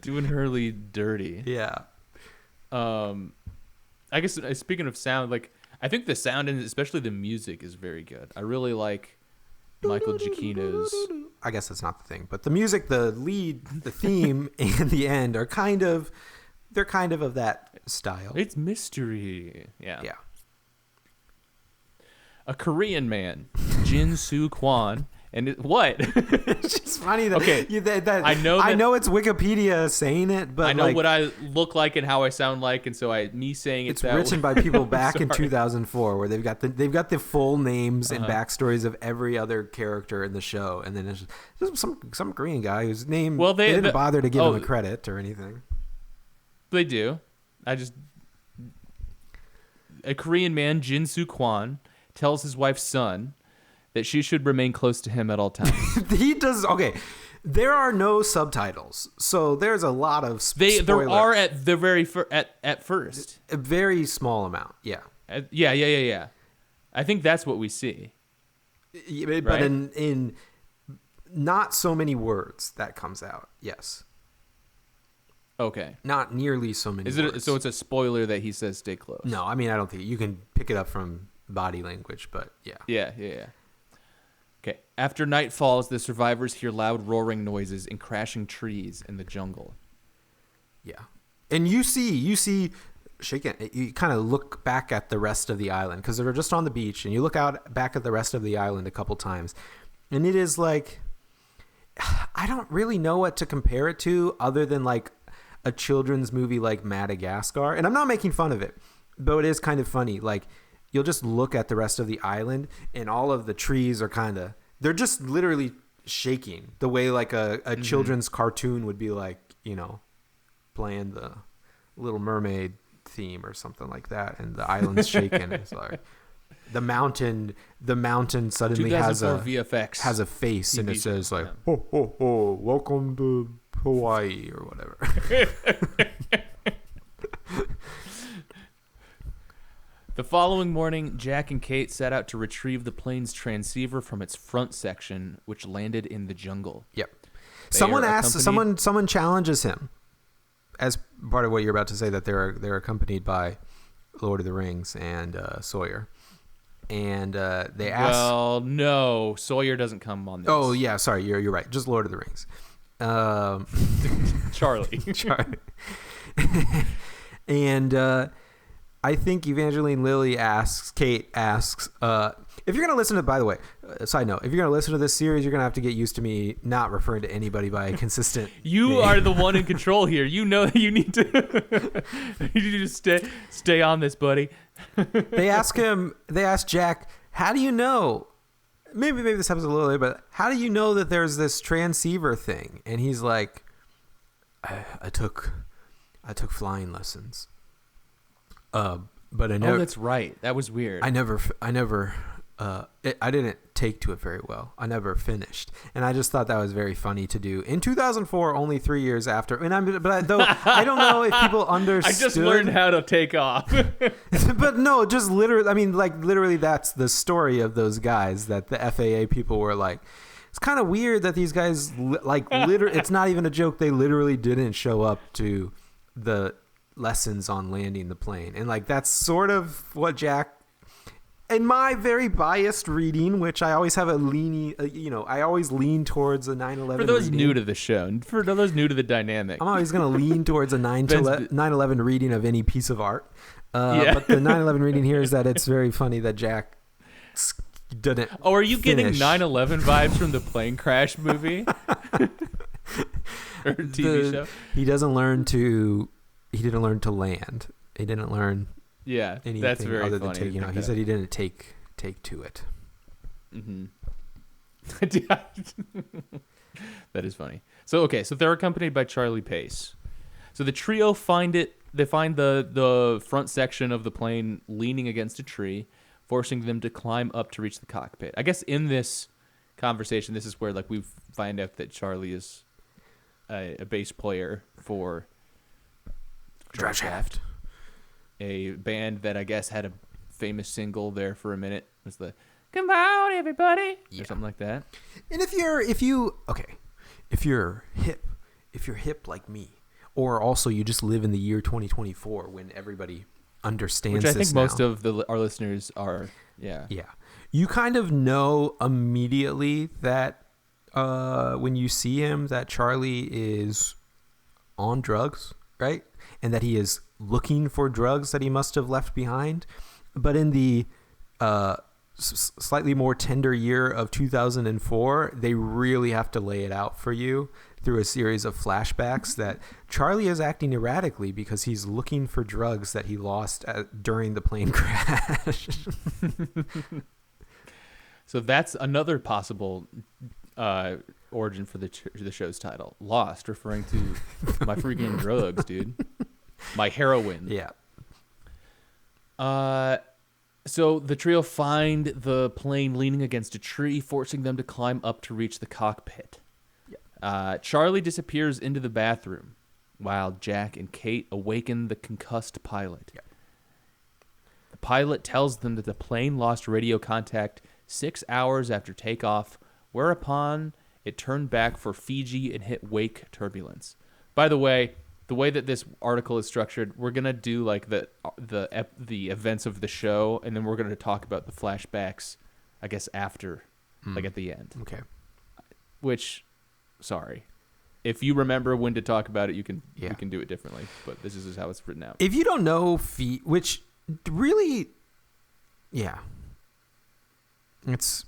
Doing Hurley dirty. Yeah. I guess speaking of sound, like I think the sound and especially the music is very good. I really like Michael Giacchino's. I guess that's not the thing, but the music, the lead, the theme, and the end are kind of that style. It's mystery. Yeah. Yeah. A Korean man, Jin Soo Kwon. And what? It's just funny that, I know it's Wikipedia saying it, but I know like, what I look like and how I sound like, and so me saying it's written by people back in 2004, where they've got the full names and backstories of every other character in the show, and then it's just some Korean guy whose name they didn't bother to give him a credit or anything. They do. A Korean man, Jin Soo Kwon, tells his wife's son that she should remain close to him at all times. He does. Okay, there are no subtitles, so there's a lot of spoiler. There are at the very at first. A very small amount. Yeah. Yeah. I think that's what we see. But right? in not so many words that comes out. Yes. Okay. Not nearly so many. Words. So it's a spoiler that he says stay close? No, I mean I don't think you can pick it up from body language, but yeah. Yeah. Okay. After night falls, the survivors hear loud roaring noises and crashing trees in the jungle. Yeah. And you see shaking. You kind of look back at the rest of the island because they're just on the beach, and you look out back at the rest of the island a couple times, and it is like, I don't really know what to compare it to other than like a children's movie like Madagascar. And I'm not making fun of it, but it is kind of funny. Like, you'll just look at the rest of the island, and all of the trees are they're just literally shaking the way like a children's cartoon would be, like, you know, playing the Little Mermaid theme or something like that, and the island's shaking. It's like the mountain suddenly has a VFX has a face, TV and it says like, yeah. "Ho ho ho, welcome to Hawaii," or whatever. The following morning, Jack and Kate set out to retrieve the plane's transceiver from its front section, which landed in the jungle. Yep. Someone challenges him as part of what you're about to say, that they're accompanied by Lord of the Rings and Sawyer. And they ask... Well, no, Sawyer doesn't come on this. Oh, yeah, sorry, you're right. Just Lord of the Rings. Charlie. And I think Evangeline Lilly Kate asks, if you're going to listen to, by the way, side note, if you're going to listen to this series, you're going to have to get used to me not referring to anybody by a consistent You name. are the one in control here. You know that you need to stay on this, buddy. They ask Jack, how do you know maybe this happens a little later, but how do you know that there's this transceiver thing? And he's like, I took flying lessons. But I never. Oh, that's right. That was weird. I didn't take to it very well. I never finished, and I just thought that was very funny to do in 2004, only 3 years after. And I don't know if people understood. I just learned how to take off. But no, just literally. I mean, like literally, that's the story of those guys. That the FAA people were like, it's kind of weird that these guys literally. It's not even a joke. They literally didn't show up to the lessons on landing the plane, and like that's sort of what Jack, in my very biased reading, which I always have a I always lean towards a 9/11 For those reading. new to the show, for those new to the dynamic, I'm always going to lean towards a 9/11 reading of any piece of art. Yeah. But the 9/11 reading here is that it's very funny that Jack didn't. Oh, are you finish. getting 9/11 vibes from the plane crash movie or TV show? He didn't learn to land. He didn't learn. Yeah, anything that's very other funny. than take. He said he didn't take to it. Mm-hmm. That is funny. So they're accompanied by Charlie Pace. So the trio find the front section of the plane leaning against a tree, forcing them to climb up to reach the cockpit. I guess in this conversation, this is where like we find out that Charlie is a bass player for Draft. A band that I guess had a famous single there for a minute. It was the "Come on, everybody" or something like that. And if you're hip like me, or also you just live in the year 2024 when everybody understands Which I think now, most of our listeners are, yeah. You kind of know immediately that when you see him that Charlie is on drugs, right? And that he is looking for drugs that he must have left behind. But in the slightly more tender year of 2004, they really have to lay it out for you through a series of flashbacks that Charlie is acting erratically because he's looking for drugs that he lost during the plane crash. So that's another possible origin for the show's title. Lost, referring to my freaking drugs, dude. My heroin. Yeah. So the trio find the plane leaning against a tree, forcing them to climb up to reach the cockpit. Charlie disappears into the bathroom while Jack and Kate awaken the concussed pilot. Yeah. The pilot tells them that the plane lost radio contact 6 hours after takeoff, whereupon it turned back for Fiji and hit wake turbulence. By the way that this article is structured, we're gonna do like the events of the show, and then we're gonna talk about the flashbacks, I guess after, like at the end. Okay. Which, sorry, if you remember when to talk about it, we can do it differently. But this is how it's written out. If you don't know which really, it's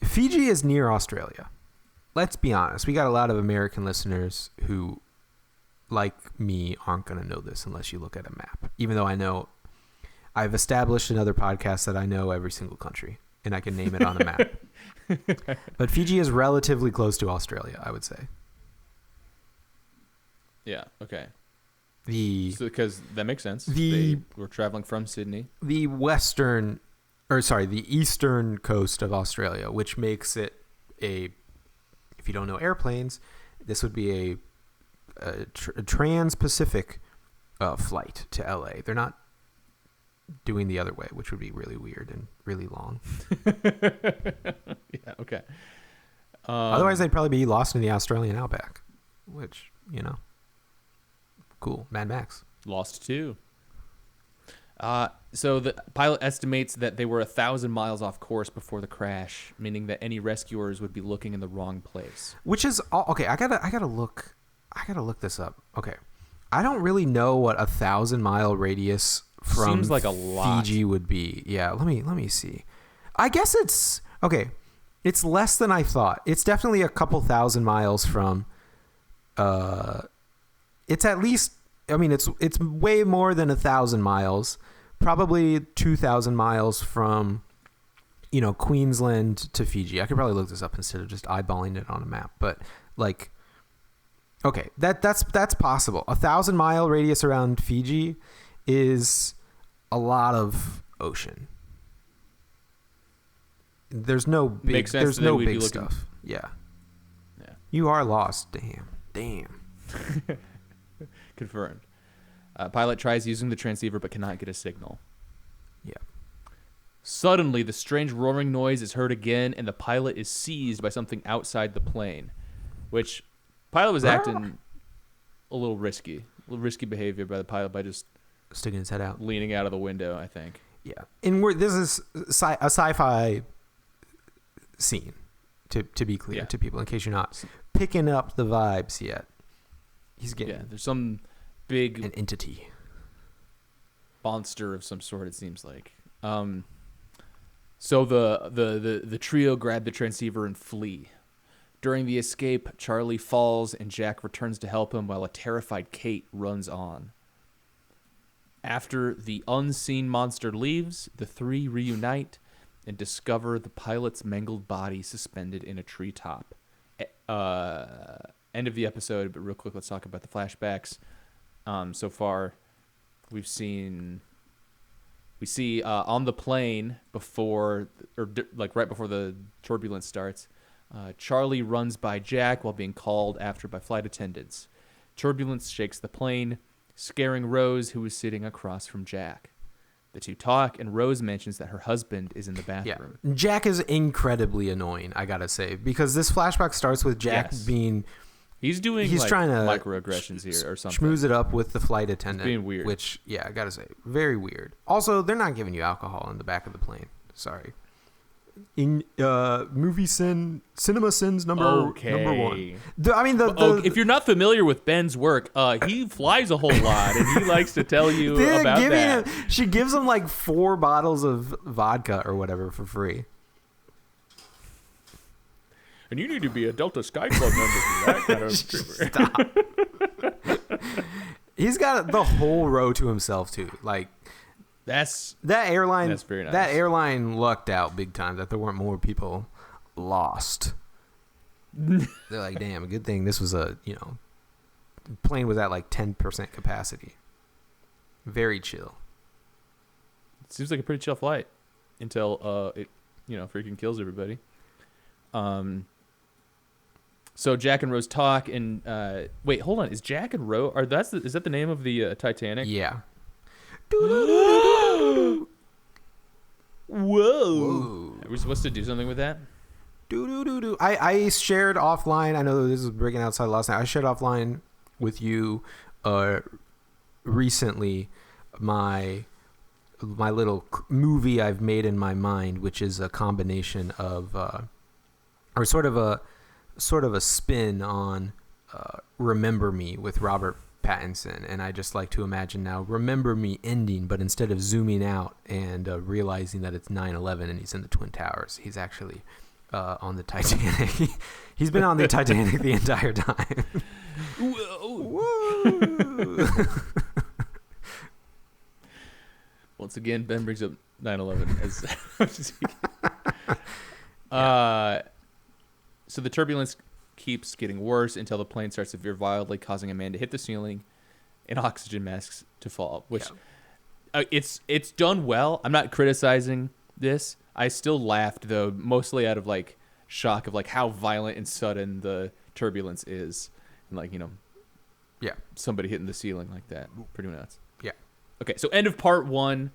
Fiji is near Australia. Let's be honest. We got a lot of American listeners who, like me, aren't going to know this unless you look at a map. Even though I've established in other podcasts that I know every single country and I can name it on a map. But Fiji is relatively close to Australia, I would say. Yeah. Okay. Because that makes sense. We're traveling from Sydney. The eastern coast of Australia, which makes it if you don't know airplanes, this would be a trans-Pacific flight to LA. They're not doing the other way, which would be really weird and really long. Yeah, okay. Otherwise, they'd probably be lost in the Australian outback, which, cool. Mad Max. Lost too. So the pilot estimates that they were 1,000 miles off course before the crash, meaning that any rescuers would be looking in the wrong place. Which is okay. I gotta look this up. Okay, I don't really know what 1,000-mile radius from seems like a lot. Fiji would be. Yeah, let me see. I guess it's okay. It's less than I thought. It's definitely a couple thousand miles from. It's at least. I mean, it's way more than 1,000 miles. Probably 2,000 miles from Queensland to Fiji. I could probably look this up instead of just eyeballing it on a map. But like, okay, that's possible. 1,000-mile radius around Fiji is a lot of ocean. There's no big stuff. Yeah. You are lost. Damn. Confirmed. Pilot tries using the transceiver but cannot get a signal. Yeah. Suddenly, the strange roaring noise is heard again, and the pilot is seized by something outside the plane, which pilot was acting a little risky behavior by the pilot by just sticking his head out, leaning out of the window, I think. Yeah. And this is a sci-fi scene, to be clear to people, in case you're not picking up the vibes yet. He's getting there's some big an entity, monster of some sort, it seems like. So the trio grab the transceiver and flee. During the escape, Charlie falls and Jack returns to help him while a terrified Kate runs on. After the unseen monster leaves, the three reunite and discover the pilot's mangled body suspended in a treetop. End of the episode, but real quick, let's talk about the flashbacks. So far, we see on the plane right before the turbulence starts, Charlie runs by Jack while being called after by flight attendants. Turbulence shakes the plane, scaring Rose, who is sitting across from Jack. The two talk, and Rose mentions that her husband is in the bathroom. Yeah. Jack is incredibly annoying, I gotta say, because this flashback starts with Jack being... He's trying to microaggressions here or something. Schmooze it up with the flight attendant. He's being weird. Which, I gotta say, very weird. Also, they're not giving you alcohol in the back of the plane. Sorry. In Cinema Sins number 1. If you're not familiar with Ben's work, he flies a whole lot, and he likes to tell you about that. She gives him like 4 bottles of vodka or whatever for free. And you need to be a Delta Sky Club member for that kind of Stop. He's got the whole row to himself too. Like that airline. That's very nice. That airline lucked out big time that there weren't more people lost. They're like, damn, a good thing this was plane was at like 10% capacity. Very chill. It seems like a pretty chill flight until it freaking kills everybody. So Jack and Rose talk, and wait, hold on. Is Jack and Rose is that the name of the Titanic? Yeah. Whoa. Are we supposed to do something with that? I shared offline. I know this is breaking outside last night. I shared offline with you recently my little movie I've made in my mind, which is a combination of or sort of a spin on Remember Me with Robert Pattinson. And I just like to imagine now Remember Me ending, but instead of zooming out and realizing that it's 9/11 and he's in the Twin Towers, he's actually on the Titanic. He's been on the Titanic the entire time. Whoa. Once again, Ben brings up 9/11 as so the turbulence keeps getting worse until the plane starts to veer wildly, causing a man to hit the ceiling and oxygen masks to fall, which it's done well. I'm not criticizing this. I still laughed, though, mostly out of like shock of like how violent and sudden the turbulence is, and like somebody hitting the ceiling like that, pretty nuts. Yeah. Okay, so end of part 1.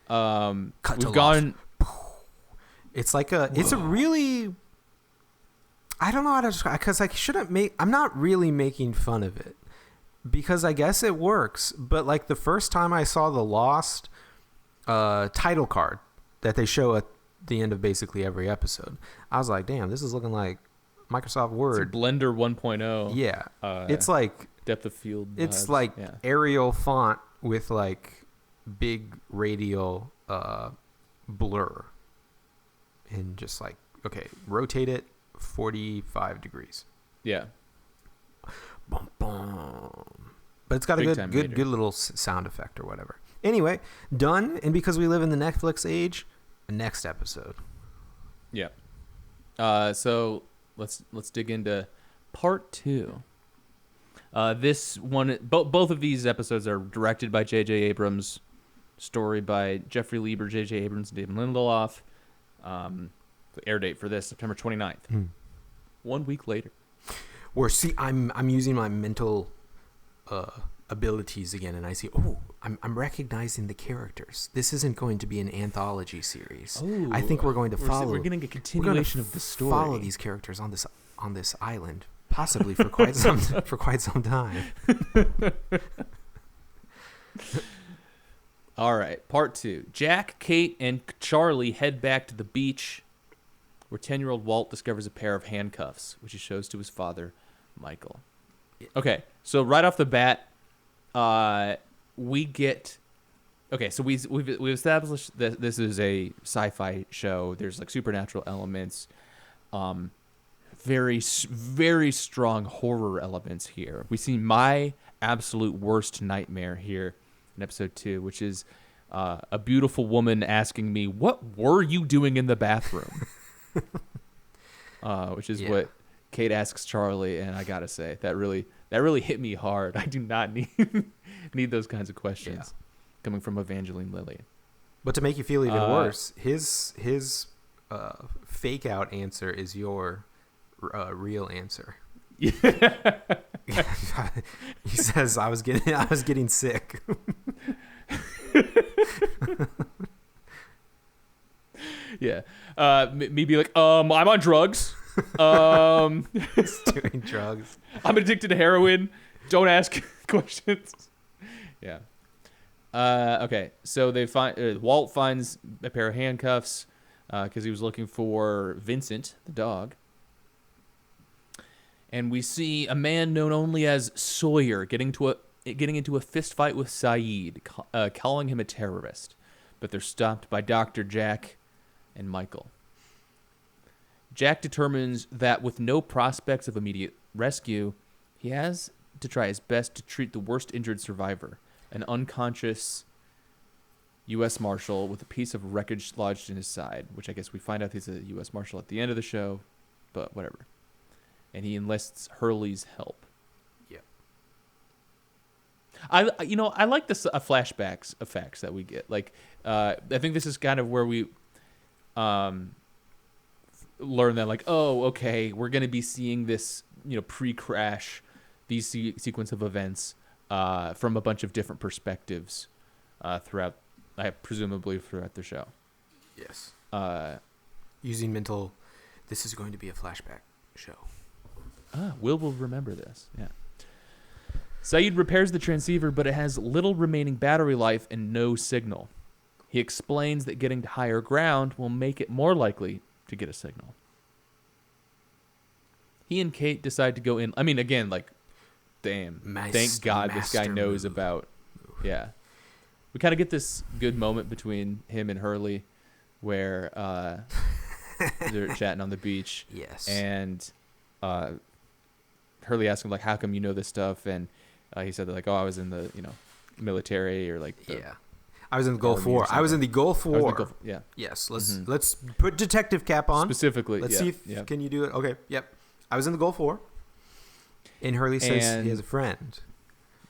We've gone. It's like it's a really. I don't know how to describe, because I'm not really making fun of it, because I guess it works. But like the first time I saw the Lost title card that they show at the end of basically every episode, I was like, damn, this is looking like Microsoft Word. It's Blender 1.0. Yeah. It's like depth of field. It's like Arial font with like big radial blur, and just like, okay, rotate it 45 degrees. Yeah. Bum, bum. But it's got a good little sound effect or whatever. Anyway, done. And because we live in the Netflix age, next episode. Yeah. So let's dig into part 2. This one, both of these episodes are directed by J.J. Abrams, story by Jeffrey Lieber, J.J. Abrams, and David Lindelof. The air date for this September 29th. 1 week later. I'm using my mental abilities again, and I see. Oh, I'm recognizing the characters. This isn't going to be an anthology series. Oh, I think we're going to follow. We're getting a continuation of the story. Follow these characters on this island, possibly for quite some time. All right, part 2. Jack, Kate, and Charlie head back to the beach, where 10-year-old Walt discovers a pair of handcuffs, which he shows to his father, Michael. Okay, so right off the bat, we get. Okay, so we've established that this is a sci-fi show. There's like supernatural elements, very very strong horror elements here. We see my absolute worst nightmare here in episode 2, which is a beautiful woman asking me, "What were you doing in the bathroom?" Which is what Kate asks Charlie, and I gotta say that really hit me hard. I do not need those kinds of questions coming from Evangeline Lilly. But to make you feel even worse, his fake out answer is your real answer. Yeah. He says, "I was getting sick." Yeah. Me be like, I'm on drugs. He's doing drugs. I'm addicted to heroin. Don't ask questions. Yeah. Okay. So they find Walt finds a pair of handcuffs because he was looking for Vincent, the dog. And we see a man known only as Sawyer getting into a fist fight with Saeed, calling him a terrorist. But they're stopped by Dr. Jack and Michael. Jack determines that with no prospects of immediate rescue, he has to try his best to treat the worst injured survivor, an unconscious U.S. Marshal with a piece of wreckage lodged in his side, which I guess we find out he's a U.S. Marshal at the end of the show, but whatever. And he enlists Hurley's help. Yeah. I like the flashbacks effects that we get. Like, I think this is kind of where we learn that, like, oh, okay, we're going to be seeing this, pre-crash, these sequence of events from a bunch of different perspectives throughout, presumably throughout the show. Yes. Using mental, this is going to be a flashback show. Will remember this. Yeah. Saeed repairs the transceiver, but it has little remaining battery life and no signal. He explains that getting to higher ground will make it more likely to get a signal. He and Kate decide to go in. I mean, again, like, damn. Thank God this guy knows about. Yeah. We kind of get this good moment between him and Hurley where they're chatting on the beach. Yes. And Hurley asked him, like, how come you know this stuff? And he said that, like, oh, I was in the, military or like. I was in the Gulf War. Yeah. Yes. Let's put detective cap on. Specifically. Let's see if can you do it. Okay. Yep. I was in the Gulf War. And Hurley says he has a friend.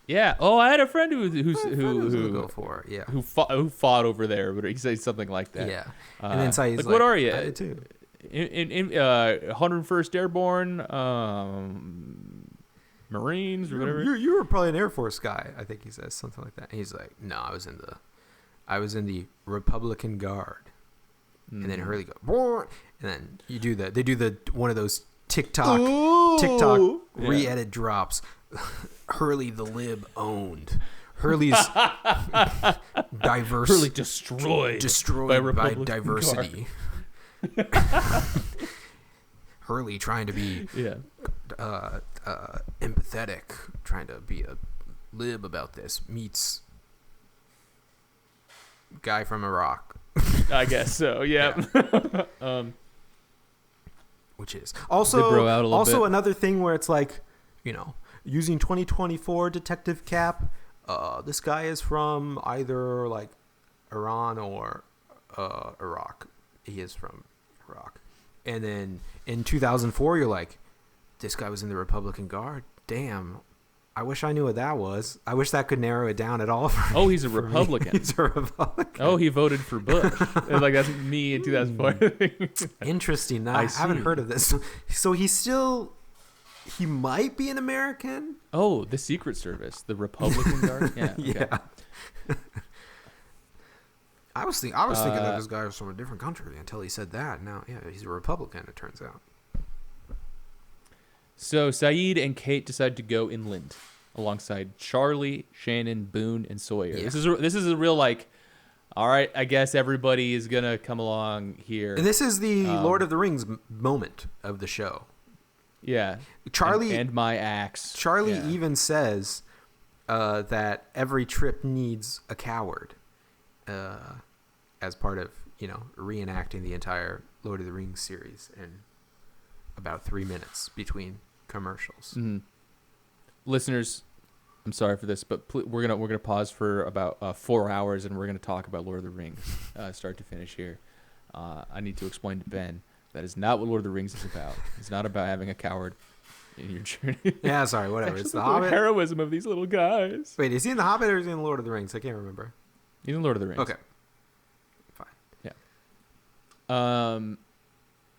Yeah. Oh, I had a friend who was in the Gulf War. Yeah. Who fought over there, but he says something like that. Yeah. And then Saeed's like, what are you? I did too. In 101st Airborne, Marines or whatever. You were probably an Air Force guy, I think he says something like that. And he's like, no, I was in the Republican Guard. And then Hurley goes, Boing! And then they do the one of those TikTok re-edit drops. Hurley the lib owned. Hurley's diverse. Hurley destroyed by diversity. Hurley trying to be empathetic, trying to be a lib about this, meets guy from Iraq. I guess so. Yeah. Which is also bit. Another thing where it's like, using 2024 detective cap. This guy is from either like Iran or Iraq. He is from Iraq. And then in 2004, you're like, this guy was in the Republican Guard. Damn. I wish I knew what that was. I wish that could narrow it down at all. Oh, he's a Republican. He's a Republican. Oh, he voted for Bush. Like, that's me in 2004. Interesting. I haven't heard of this. So he might be an American? Oh, the Secret Service. The Republican Guard? Yeah. Okay. Yeah. I was thinking that this guy was from a different country until he said that. Now, yeah, he's a Republican, it turns out. So Saeed and Kate decide to go inland alongside Charlie, Shannon, Boone, and Sawyer. Yeah. This is a real, like, all right, I guess everybody is going to come along here. And this is the Lord of the Rings moment of the show. Yeah. Charlie and my axe. Charlie even says that every trip needs a coward as part of, reenacting the entire Lord of the Rings series in about 3 minutes between commercials. Mm-hmm. Listeners, I'm sorry for this, but we're gonna pause for about 4 hours, and we're gonna talk about Lord of the Rings, start to finish here. I need to explain to Ben that is not what Lord of the Rings is about. It's not about having a coward in your journey. Yeah, sorry, whatever. It's the The Hobbit. heroism of these little guys. Wait, is he in the Hobbit or is he in Lord of the Rings? I can't remember. He's in Lord of the Rings. Okay, fine. Yeah.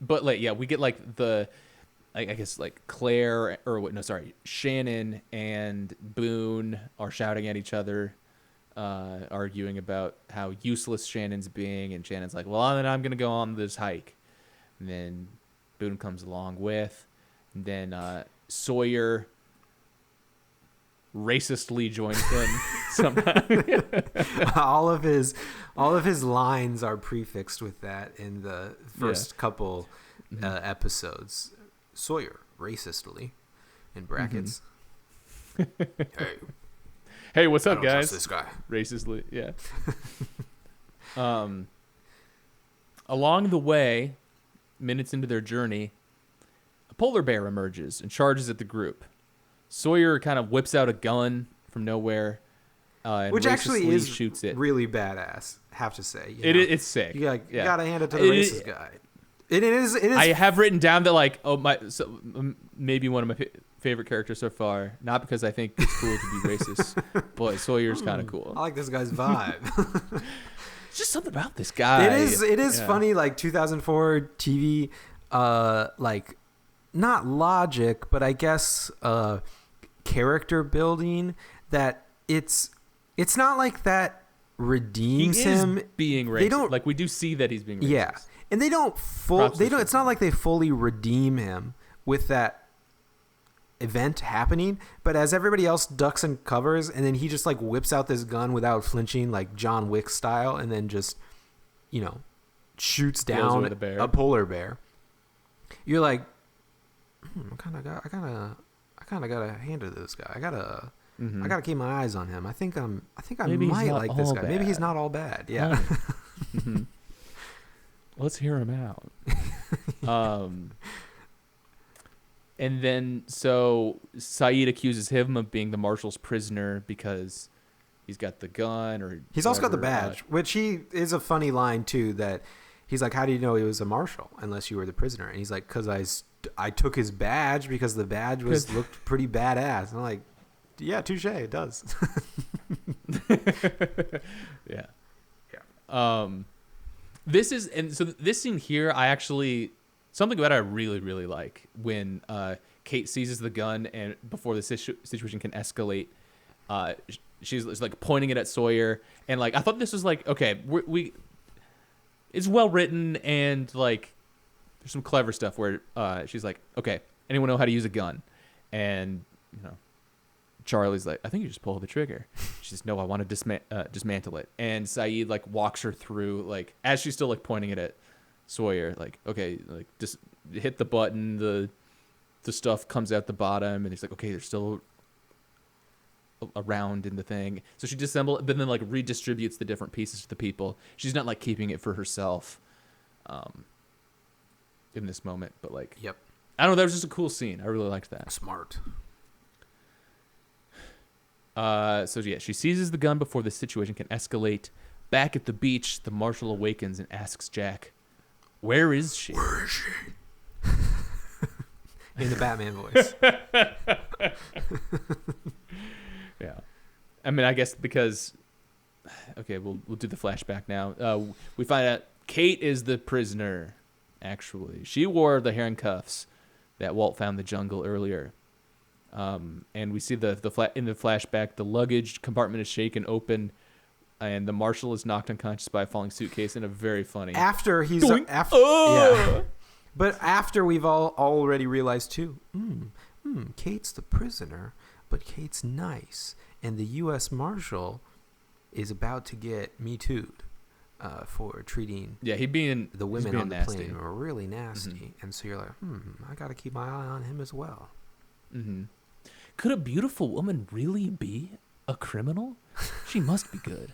But like, yeah, we get like I guess like Claire Shannon and Boone are shouting at each other, arguing about how useless Shannon's being, and Shannon's like, well, then I'm gonna go on this hike, and then Boone comes along with, and then Sawyer racistly joins them somehow. all of his lines are prefixed with that in the first couple episodes. Sawyer racistly in brackets. Hey, what's up, I don't guys? trust this guy. Racistly, yeah. Along the way, minutes into their journey, a polar bear emerges and charges at the group. Sawyer kind of whips out a gun from nowhere, and which actually is shoots it. really badass. Have to say, It's sick. You gotta hand it to the racist guy. It is. I have written down that maybe one of my favorite characters so far. Not because I think it's cool to be racist, but Sawyer's kind of cool. I like this guy's vibe. It's just something about this guy. It is funny, like 2004 TV, like not logic, but I guess character building, that it's not like that redeems him being racist. They don't, like, we do see that he's being racist. Yeah. And they don't it's not like they fully redeem him with that event happening, but as everybody else ducks and covers, and then he just like whips out this gun without flinching, like John Wick style, and then just shoots down a polar bear. You're like, I kind of gotta hand it to this guy. I gotta keep my eyes on him. I think I Maybe might like this guy. bad. Maybe he's not all bad. Yeah. Mm-hmm. Let's hear him out. And then so Saeed accuses him of being the marshal's prisoner because he's got the gun, or he's also got the badge, which he is a funny line too. That he's like, "How do you know he was a marshal unless you were the prisoner?" And he's like, "Because I took his badge because the badge looked pretty badass." And I'm like, "Yeah, touche, it does." Yeah. This scene here, something about it I really, really like when Kate seizes the gun, and before the situation can escalate, she's like pointing it at Sawyer, and like I thought this was like, okay, it's well written, and like there's some clever stuff where she's like, okay, anyone know how to use a gun? And Charlie's like, I think you just pull the trigger. She says, no, I want to dismantle it. And Saeed like walks her through, like as she's still like pointing it at Sawyer, like, okay, like just hit the button, the stuff comes out the bottom, and he's like, okay, there's still a round in the thing. So she disassembles it, but then like redistributes the different pieces to the people. She's not like keeping it for herself in this moment, but like, yep. I don't know, that was just a cool scene. I really liked that. Smart. So yeah, she seizes the gun before the situation can escalate. Back at the beach, the marshal awakens and asks Jack, Where is she? Where is she? In the Batman voice. Yeah. I mean, I guess because... Okay, we'll do the flashback now. We find out Kate is the prisoner, actually. She wore the handcuffs that Walt found in the jungle earlier. And we see in the flashback, the luggage compartment is shaken open, and the marshal is knocked unconscious by a falling suitcase in a very funny... After he's... Doink. Yeah. But after we've already realized, too, Kate's the prisoner, but Kate's nice. And the U.S. Marshal is about to get Me Too'd for treating the women on the nasty. plane were really nasty. And so you're like, I got to keep my eye on him as well. Mm-hmm. Could a beautiful woman really be a criminal? She must be good.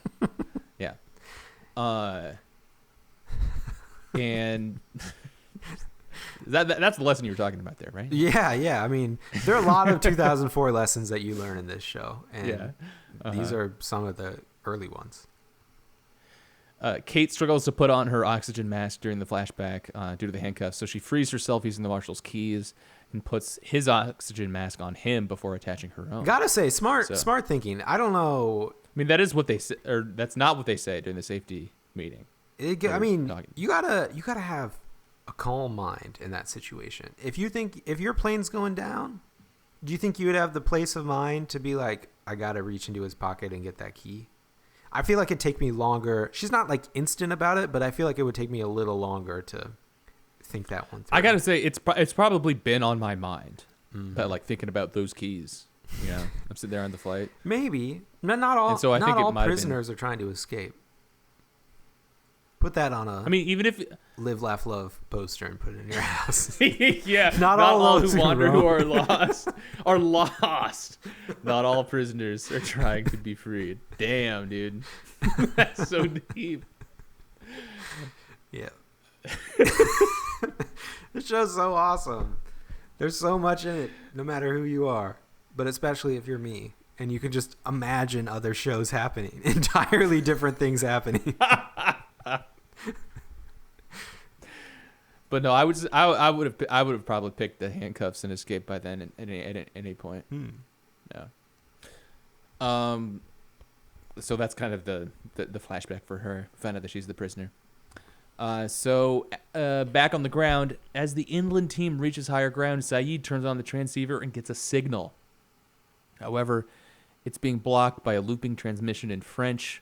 Yeah. And that's the lesson you were talking about there, right? Yeah. I mean, there are a lot of 2004 lessons that you learn in this show. And these are some of the early ones. Kate struggles to put on her oxygen mask during the flashback due to the handcuffs, so she frees herself using the marshal's keys and puts his oxygen mask on him before attaching her own. Gotta say, smart thinking. I don't know. I mean, that is what they say, or that's not what they say during the safety meeting. You gotta have a calm mind in that situation. If your plane's going down, do you think you would have the place of mind to be like, I gotta reach into his pocket and get that key? I feel like it'd take me longer. She's not like instant about it, but I feel like it would take me a little longer to think that one through. I gotta say, it's probably been on my mind, but like thinking about those keys. You know, I'm sitting there on the flight. Maybe not all. And so I not think all it might prisoners are trying to escape. Put that on a. I mean, even if Live, Laugh, Love poster and put it in your house. Yeah, not all who wander who are lost are lost. Not all prisoners are trying to be freed. Damn, dude, that's so deep. Yeah. This show's so awesome. There's so much in it, no matter who you are, but especially if you're me, and you can just imagine other shows happening, entirely different things happening. But no, I would have probably picked the handcuffs and escaped by then at any point. No. So that's kind of the flashback for her. Find out that she's the prisoner. So back on the ground, as the inland team reaches higher ground, Saeed turns on the transceiver and gets a signal. However, it's being blocked by a looping transmission in French,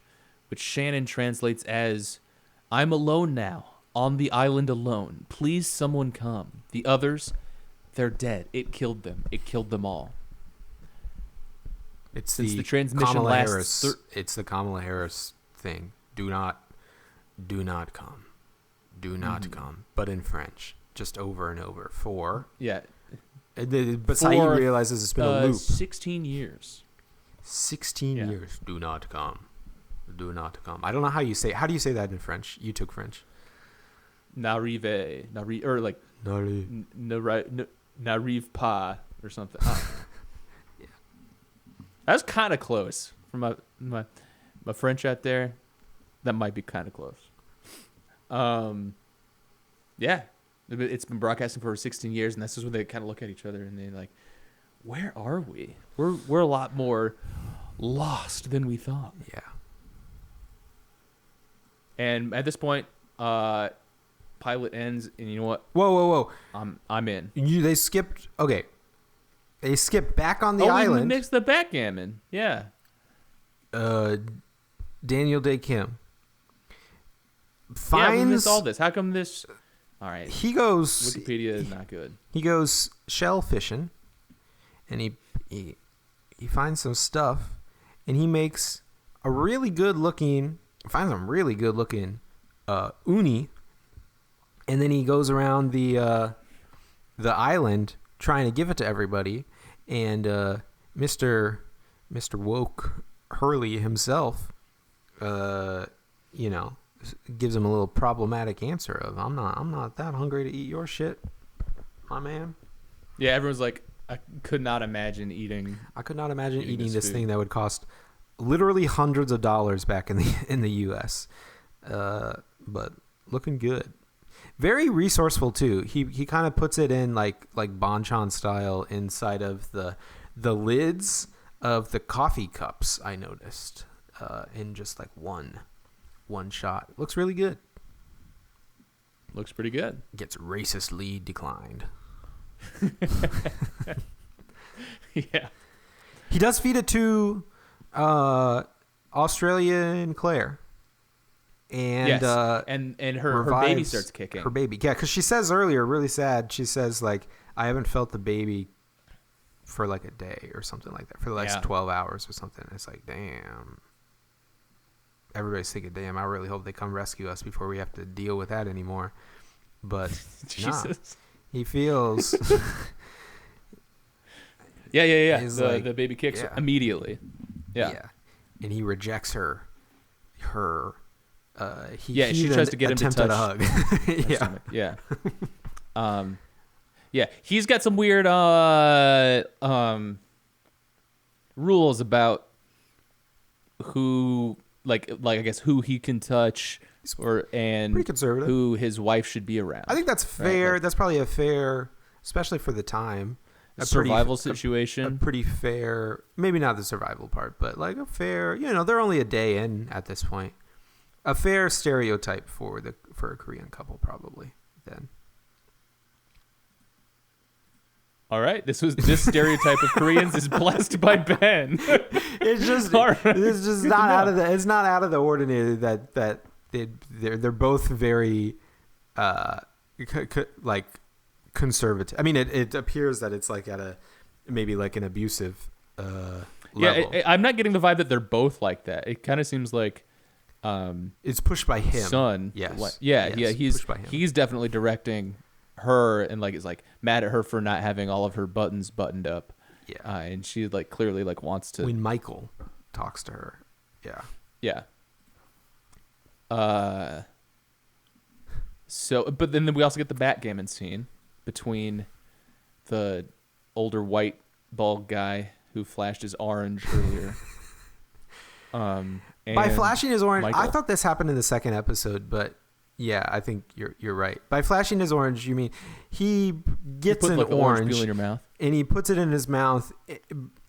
which Shannon translates as, "I'm alone now, on the island alone. Please someone come. The others, they're dead. It killed them. It killed them all." It's Since the transmission Kamala lasts Harris. It's the Kamala Harris thing. Do not come. Do not come. But in French, just over and over. Yeah. But Saeed realizes it's been a loop. 16 years. 16 years. Do not come. Do not come. I don't know how you say. How do you say that in French? You took French. N'arrive pas or something. I don't know. Yeah. That was kind of close from my French out there. That might be kind of close. Yeah, it's been broadcasting for 16 years, and this is when they kind of look at each other and they're like, "Where are we? We're a lot more lost than we thought." Yeah. And at this point, pilot ends, and you know what? Whoa! I'm in. They skipped. Okay. They skipped back on the island. We mixed the backgammon. Yeah. Daniel Day Kim we missed all this. How come this? All right. He goes. Wikipedia is not good. He goes shell fishing, and he finds some stuff, and he makes a really good looking. Finds some really good looking uni, and then he goes around the island trying to give it to everybody, and Mr. Woke Hurley himself, gives him a little problematic answer of, I'm not that hungry to eat your shit, my man. Yeah, everyone's like, I could not imagine eating this thing that would cost literally hundreds of dollars back in the US, but looking good. Very resourceful too. He kind of puts it in like Bonchon style inside of the lids of the coffee cups. I noticed in just like one shot. Looks really good. Looks pretty good. Gets racistly declined. Yeah. He does feed it to Australian Claire. And yes. And her baby starts kicking. Her baby. Yeah, because she says earlier, really sad, she says, like, I haven't felt the baby for like a day or something like that. For the last 12 hours or something. It's like, damn. Everybody's thinking, damn, I really hope they come rescue us before we have to deal with that anymore. But Jesus. Nah, he feels... Yeah. The baby kicks immediately. Yeah. And he rejects her. She tries to get him to touch a hug. Yeah. Yeah. He's got some weird rules about who, like I guess who he can touch, and pretty conservative. Who his wife should be around. I think that's fair. Right? Like, that's probably a fair, especially for the time. A survival situation. A pretty fair, maybe not the survival part, but like a fair. They're only a day in at this point. A fair stereotype for a Korean couple, probably. Then. All right, this stereotype of Koreans is blessed by Ben. It's just not out of the. It's not out of the ordinary that they're both very, like conservative. I mean, it appears that it's like at maybe like an abusive level. Yeah, I'm not getting the vibe that they're both like that. It kind of seems like. It's pushed by him. Son. Yes. He's definitely directing her and like is like mad at her for not having all of her buttons buttoned up. Yeah. And she like clearly like wants to. When Michael talks to her. Yeah. Yeah. So, but then we also get the backgammon scene between the older white bald guy who flashed his orange earlier. By flashing his orange, Michael. I thought this happened in the second episode, but yeah, I think you're right. By flashing his orange, you mean he gets an like orange peel in your mouth, and he puts it in his mouth,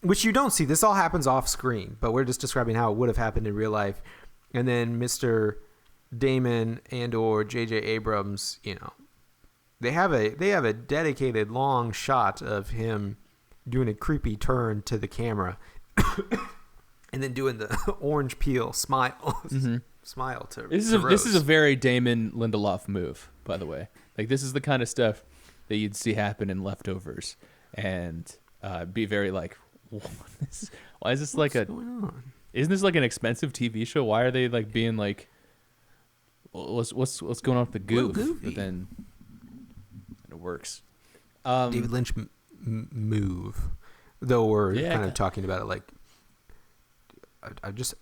which you don't see. This all happens off screen, but we're just describing how it would have happened in real life. And then Mr. Damon and or J.J. Abrams, they have a dedicated long shot of him doing a creepy turn to the camera. And then doing the orange peel smile, smile to This is a very Damon Lindelof move, by the way. Like this is the kind of stuff that you'd see happen in Leftovers, and be very like, why is this like What's going on? Isn't this like an expensive TV show? Why are they like being like, what's going on with the goof? But then it works. David Lynch move, though we're kind of talking about it like. I've just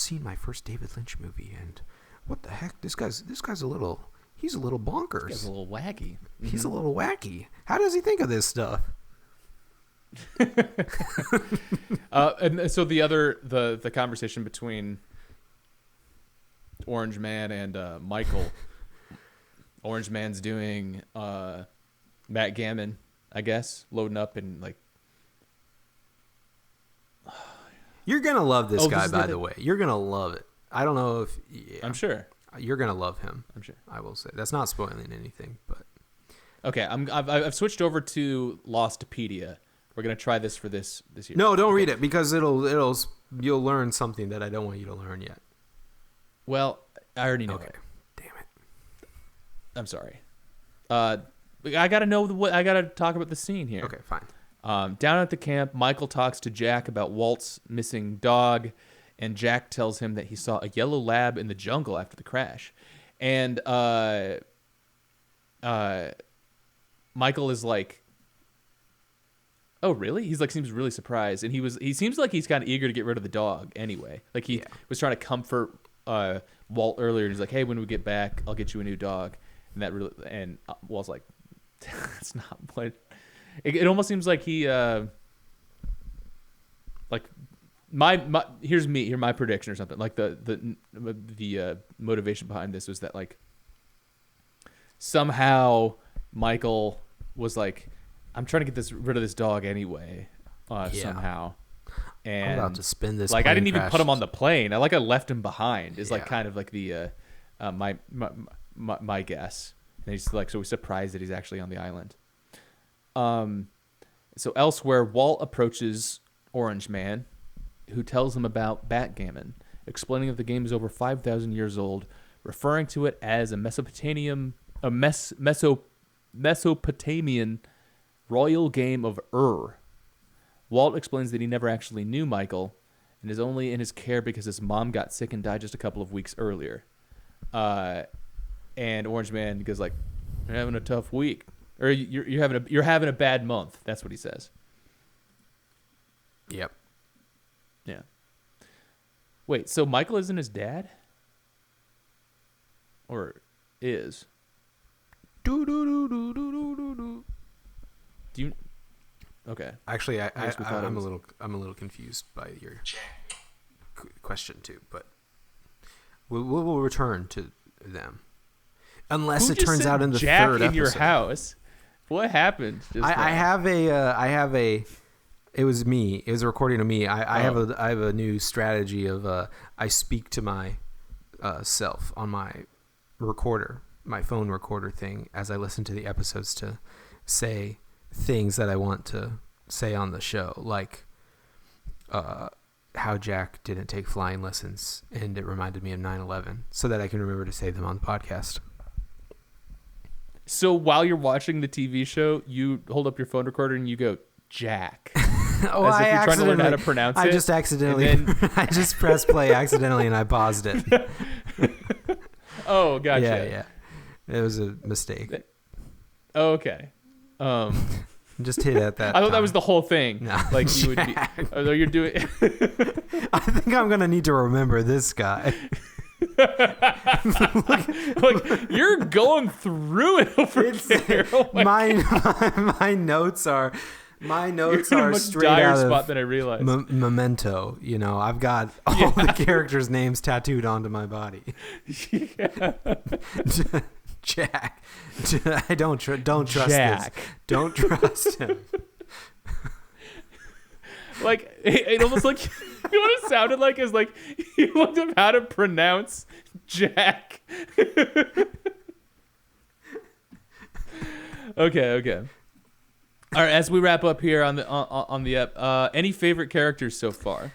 seen my first David Lynch movie, and what the heck? This guy's a little bonkers. He's a little wacky. Mm-hmm. He's a little wacky. How does he think of this stuff? And so the conversation between Orange Man and Michael. Orange Man's doing backgammon, I guess, loading up and like. You're going to love this guy, by the way. You're going to love it. I don't know if... Yeah, I'm sure. You're going to love him. I'm sure. I will say. That's not spoiling anything, but... Okay, I've switched over to Lostopedia. We're going to try this for this year. No, don't read it, because you'll learn something that I don't want you to learn yet. Well, I already know it. Damn it. I'm sorry. I got to know I got to talk about the scene here. Okay, fine. Down at the camp, Michael talks to Jack about Walt's missing dog, and Jack tells him that he saw a yellow lab in the jungle after the crash. And Michael is like, "Oh, really?" He's like, seems really surprised, and he seems like he's kind of eager to get rid of the dog anyway. Like he was trying to comfort Walt earlier, and he's like, "Hey, when we get back, I'll get you a new dog." And Walt's like, "That's not what." It almost seems like he, like here's my prediction or something. Like the motivation behind this was that like somehow Michael was like, I'm trying to get rid of this dog anyway, somehow. And I'm about to spin this. Like, I didn't even crash. put him on the plane. I left him behind. Is like Yeah. kind of like the my guess. And he's like, so we're surprised that he's actually on the island. So elsewhere, Walt approaches Orange Man, who tells him about backgammon, explaining that the game is over 5,000 years old, referring to it as a Mesopotamian royal game of Ur. Walt explains that he never actually knew Michael and is only in his care because his mom got sick and died just a couple of weeks earlier. And Orange Man goes like, "You're having a tough week, or you're having a bad month." That's what he says. Yep. Yeah. Wait, so Michael isn't his dad? Or is? Do you? Okay. Actually, guess we thought it I'm was- a little confused by your question too, but we'll return to them unless Who it just turns said out in the Jack third in episode. your house? What happened? I have a. It was me. It was a recording of me. I have a new strategy of I speak to my self on my recorder, my phone recorder thing, as I listen to the episodes to say things that I want to say on the show, like how Jack didn't take flying lessons, and it reminded me of 9/11, so that I can remember to say them on the podcast. So while you're watching the TV show, you hold up your phone recorder and you go, Jack. Oh, As if you're trying to learn how to pronounce it. I just accidentally, and then- I just pressed play accidentally and I paused it. Oh, gotcha. Yeah. It was a mistake. Oh, okay. Just hit at that. I thought that time. was the whole thing. No, Like you would be. Jack. Although you're doing. I think I'm gonna need to remember this guy. Like you're going through it over there. Oh my notes are you're in a much straight dire out spot of than I realized. Memento. You know, I've got all the characters' names tattooed onto my body. Yeah. Jack. I don't trust Jack. this. Don't trust him. Like it almost like you know what it sounded like is like you looked up how to pronounce Jack. Okay. All right, as we wrap up here on the ep, any favorite characters so far?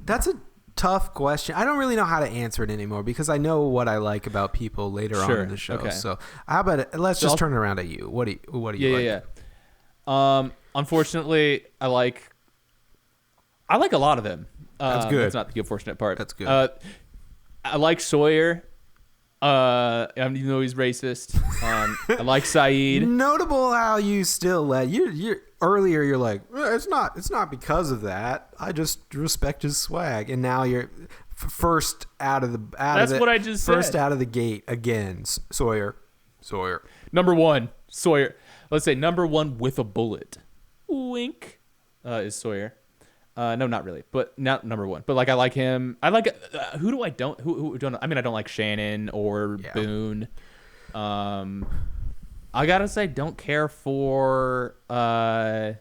That's a tough question. I don't really know how to answer it anymore because I know what I like about people later on Sure, in the show. okay. So how about it? Let's just turn it around at you. What do you like? Yeah. Unfortunately, I like a lot of them. That's good. That's not the unfortunate part. That's good. I like Sawyer. Even though he's racist. I like Saeed. Notable how you still let you earlier you're like it's not because of that. I just respect his swag, and now you're first out of the That's what I just first said. out of the gate again. Sawyer. Number one, Sawyer. Let's say number one with a bullet. Wink. Is Sawyer. No, not really, but not number one. But like, I like him. I like who do I don't who don't. I mean, I don't like Shannon or Boone. I gotta say, don't care for. Oh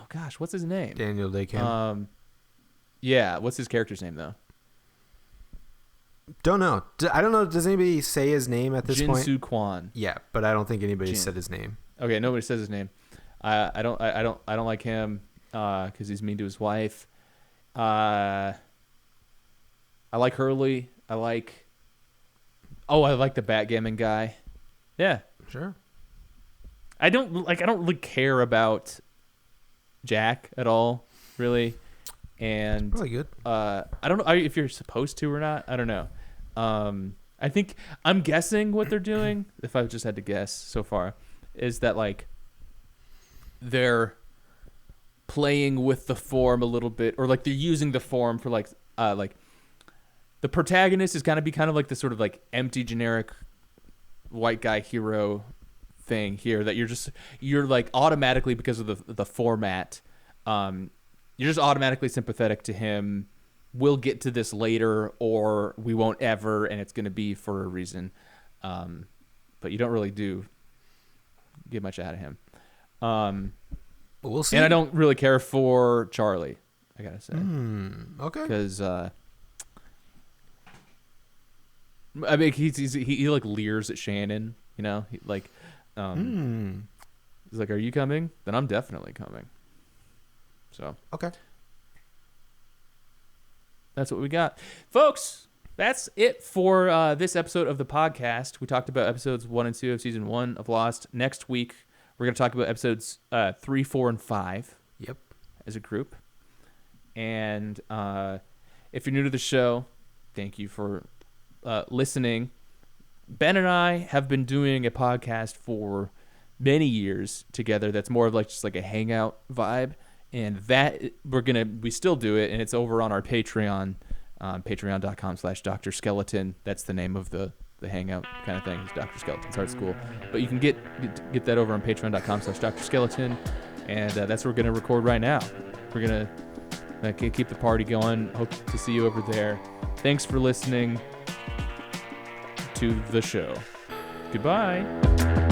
gosh, what's his name? Daniel Day-Kim. Yeah, what's his character's name though? Don't know. I don't know. Does anybody say his name at this point? Jin-Soo Kwon. Yeah, but I don't think anybody said his name. Okay, nobody says his name. I don't like him because he's mean to his wife. I like Hurley. I like the backgammon guy. Yeah, Sure. I don't really care about Jack at all, really. And Probably good. I don't know if you're supposed to or not. I don't know. I think I'm guessing what they're doing, if I just had to guess so far, is that like they're playing with the form a little bit, or like they're using the form for like the protagonist is gonna be kind of like this sort of like empty generic white guy hero thing here that you're like automatically, because of the format, you're just automatically sympathetic to him we'll get to this later, or we won't ever, and it's going to be for a reason. But you don't really get much out of him. We'll see. And I don't really care for Charlie, I gotta say. Okay. Because I mean, he like leers at Shannon, you know, he's like, "Are you coming? Then I'm definitely coming." So okay, that's what we got, folks. That's it for this episode of the podcast. We talked about episodes 1 and 2 of season 1 of Lost. Next week, we're going to talk about episodes 3, 4, and 5. Yep, as a group. And if you're new to the show, thank you for listening. Ben and I have been doing a podcast for many years together that's more of like just like a hangout vibe, and that we still do it, and it's over on our Patreon, patreon.com/Dr. Skeleton. That's the name of the hangout kind of thing. It's Dr. Skeleton's Art School. But you can get that over on patreon.com/Dr. Skeleton, and that's what we're going to record right now. We're going to keep the party going. Hope to see you over there. Thanks for listening to the show. Goodbye.